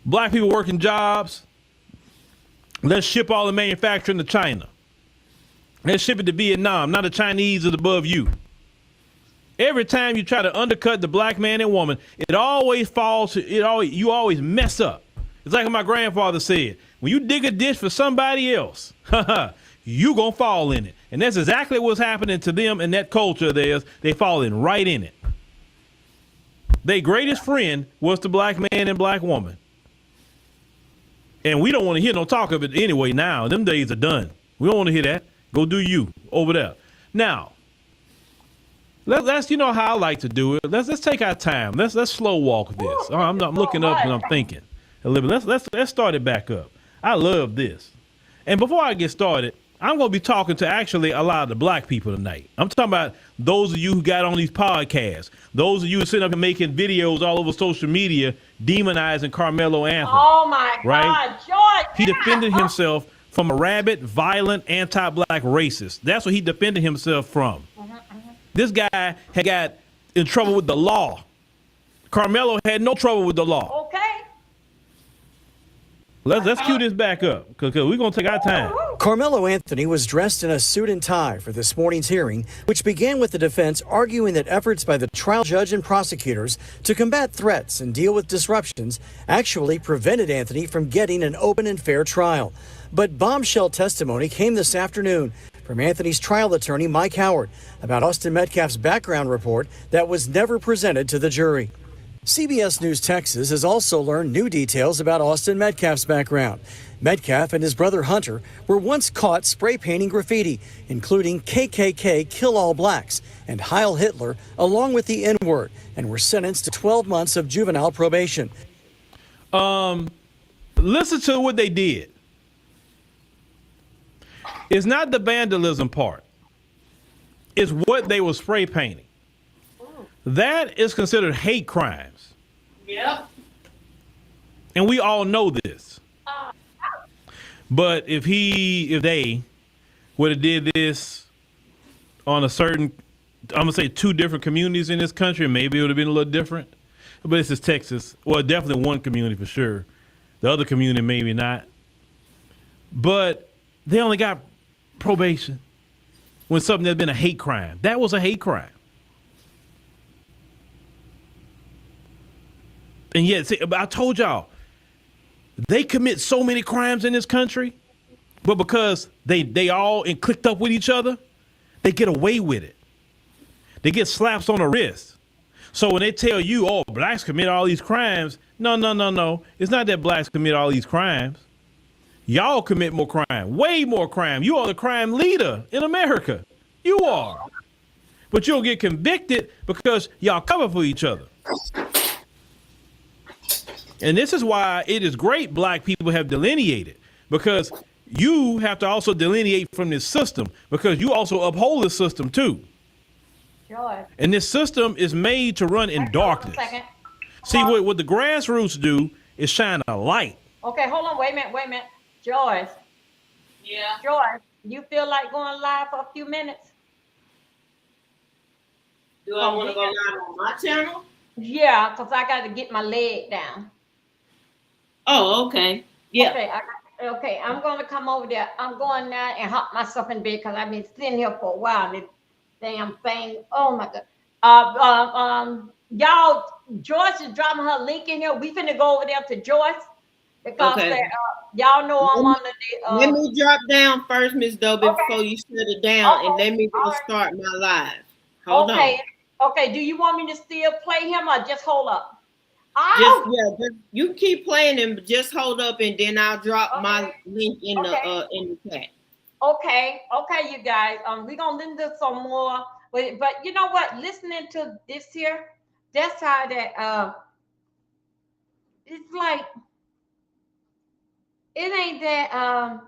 Black people working jobs. Let's ship all the manufacturing to China. Let's ship it to Vietnam. Now the Chinese is above you. Every time you try to undercut the black man and woman, it always falls. You always mess up. It's like my grandfather said: when you dig a ditch for somebody else, you gonna fall in it. And that's exactly what's happening to them in that culture of theirs. They falling right in it. Their greatest friend was the black man and black woman. And we don't want to hear no talk of it anyway now. Them days are done. We don't want to hear that. Go do you over there. Now, let's you know how I like to do it. Let's take our time. Let's slow walk this. I'm looking up and I'm thinking a little bit. Let's start it back up. I love this. And before I get started, I'm going to be talking to actually a lot of the black people tonight. I'm talking about those of you who got on these podcasts, those of you who sitting up and making videos all over social media demonizing Carmelo Anthony. Oh my right? God, George. He defended himself from a rabid, violent, anti-black racist. That's what he defended himself from. This guy had got in trouble with the law. Carmelo had no trouble with the law. Okay. Let's cue this back up because we're going to take our time. Carmelo Anthony was dressed in a suit and tie for this morning's hearing, which began with the defense arguing that efforts by the trial judge and prosecutors to combat threats and deal with disruptions actually prevented Anthony from getting an open and fair trial. But bombshell testimony came this afternoon from Anthony's trial attorney, Mike Howard, about Austin Metcalf's background report that was never presented to the jury. CBS News Texas has also learned new details about Austin Metcalf's background. Metcalf and his brother Hunter were once caught spray painting graffiti, including KKK Kill All Blacks and Heil Hitler, along with the N-word, and were sentenced to 12 months of juvenile probation. Listen to what they did. It's not the vandalism part. It's what they were spray painting. That is considered hate crimes. Yep. And we all know this. But if they would have did this on a certain, I'm going to say 2 different communities in this country, maybe it would have been a little different. But this is Texas. Well, definitely one community for sure. The other community, maybe not. But they only got probation when something had been a hate crime. That was a hate crime. And yet, see, I told y'all, they commit so many crimes in this country, but because they all clicked up with each other, they get away with it. They get slaps on the wrist. So when they tell you, oh, blacks commit all these crimes, no. It's not that blacks commit all these crimes. Y'all commit more crime, way more crime. You are the crime leader in America. You are. But you'll get convicted because y'all cover for each other. And this is why it is great black people have delineated, because you have to also delineate from this system, because you also uphold this system too. Sure. And this system is made to run in darkness. See, what the grassroots do is shine a light. Okay, hold on. Wait a minute. Joyce. Yeah. Joyce, you feel like going live for a few minutes? Do I want to go live on my channel? Yeah, because I got to get my leg down. Oh, okay. Yeah. Okay, okay, I'm going to come over there. I'm going now and hop myself in bed because I've been sitting here for a while. This damn thing. Oh my God. Y'all, Joyce is dropping her link in here. We finna go over there to Joyce because Okay. y'all know I'm Let me, under the. let me drop down first, Miss Doe, Okay. before you shut it down, and Uh-oh. let me go All start my live. right. Hold on. Okay. Okay. Do you want me to still play him or just hold up? Just Oh. yeah, just you keep playing and just hold up, and then I'll drop my Okay. link Okay. in the chat. Okay, okay, you guys. We're gonna listen to some more, but you know what? Listening to this here, that's how that it's like it ain't that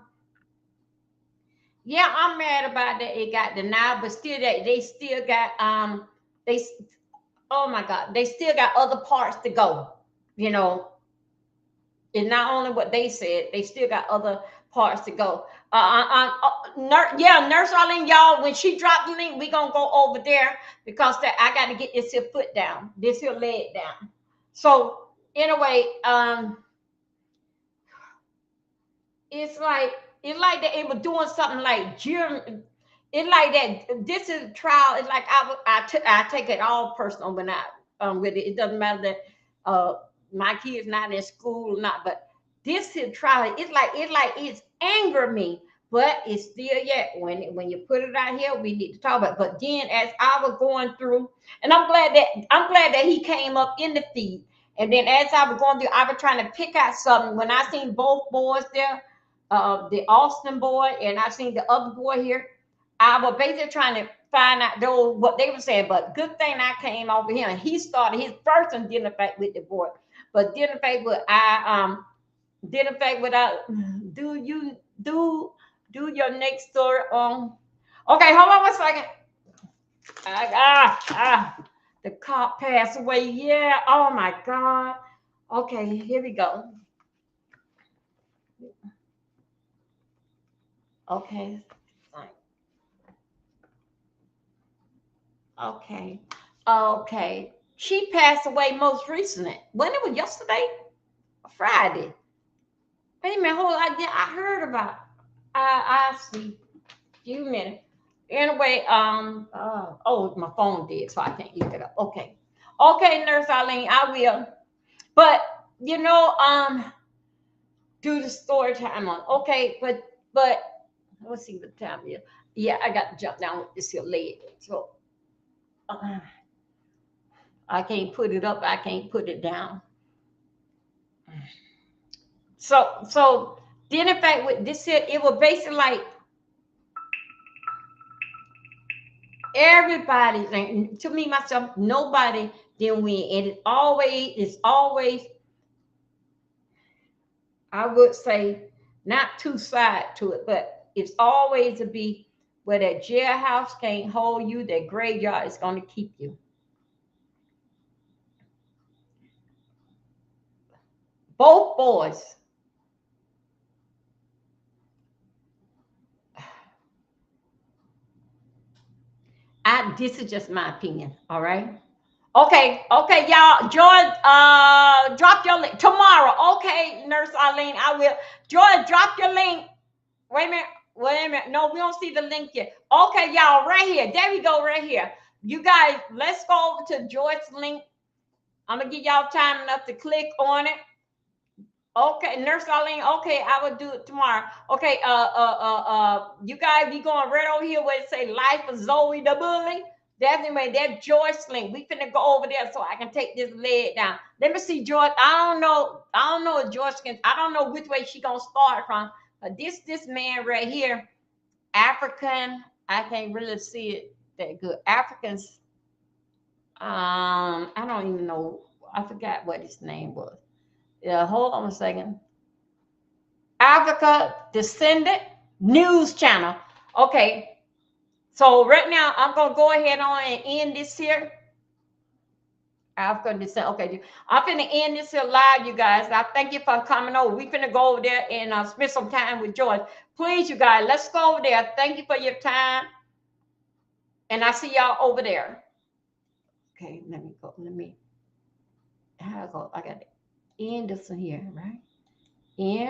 yeah, I'm mad about that it got denied, but still that they still got they oh my God, they still got other parts to go, you know. And not only what they said, they still got other parts to go. Nurse Arlene, y'all, when she dropped the link, we gonna go over there because I got to get this here foot down, this here leg down. So anyway, it's like that it was doing something like it's like that. This is a trial. It's like I take it all personal when I with it. It doesn't matter that my kids not in school or not, but this is trial. It's anger me, but it's still yet when you put it out here, we need to talk about it. But then as I was going through, and I'm glad that he came up in the feed. And then as I was going through, I was trying to pick out something. When I seen both boys there, the Austin boy and I seen the other boy here, I was basically trying to find out those what they were saying. But good thing I came over here and he started his first identify with the boy, but identify with identify without do you do your next story on. Okay, hold on 1 second. The cop passed away. Yeah. Oh my God. Okay, here we go. Okay. Okay. Okay. She passed away most recently. When it was yesterday? Friday. Wait a minute, hold on. I heard about it. I see. Few minutes. Anyway, oh, my phone did, so I can't look it up. Okay. Okay, Nurse Eileen, I will. But you know, do the story time on. Okay, but let's see what time it is. Yeah, I got to jump down with this here leg. So I can't put it up, I can't put it down. So then in fact with this here, it was basically like everybody, and to me myself, nobody didn't win. And it's always, I would say, not two side to it, but it's always to be where that jailhouse can't hold you, that graveyard is going to keep you. Both boys. This is just my opinion, all right? Okay, y'all. George, drop your link tomorrow. Okay, Nurse Arlene, I will. George, drop your link. Wait a minute. No, we don't see the link yet. Okay, y'all, right here. There we go, right here. You guys, let's go over to George's link. I'm gonna give y'all time enough to click on it. Okay, Nurse Arlene. Okay, I will do it tomorrow. Okay, you guys, we going right over here where it say Life of Zoe the Bully. That's anyway, that George link. We finna go over there so I can take this leg down. Let me see, George. I don't know if George can. I don't know which way she gonna start from. But this man right here, African. I can't really see it that good. Africans. I don't even know. I forgot what his name was. Yeah, hold on a second. Africa Descendant News Channel. Okay, so right now I'm gonna go ahead on and end this here. Africa Descendant. Okay, I'm finna end this here live, you guys. I thank you for coming over. We finna go over there and spend some time with George. Please, you guys, let's go over there. Thank you for your time, and I see y'all over there. Okay, let me go. I got to end this one here, right? End.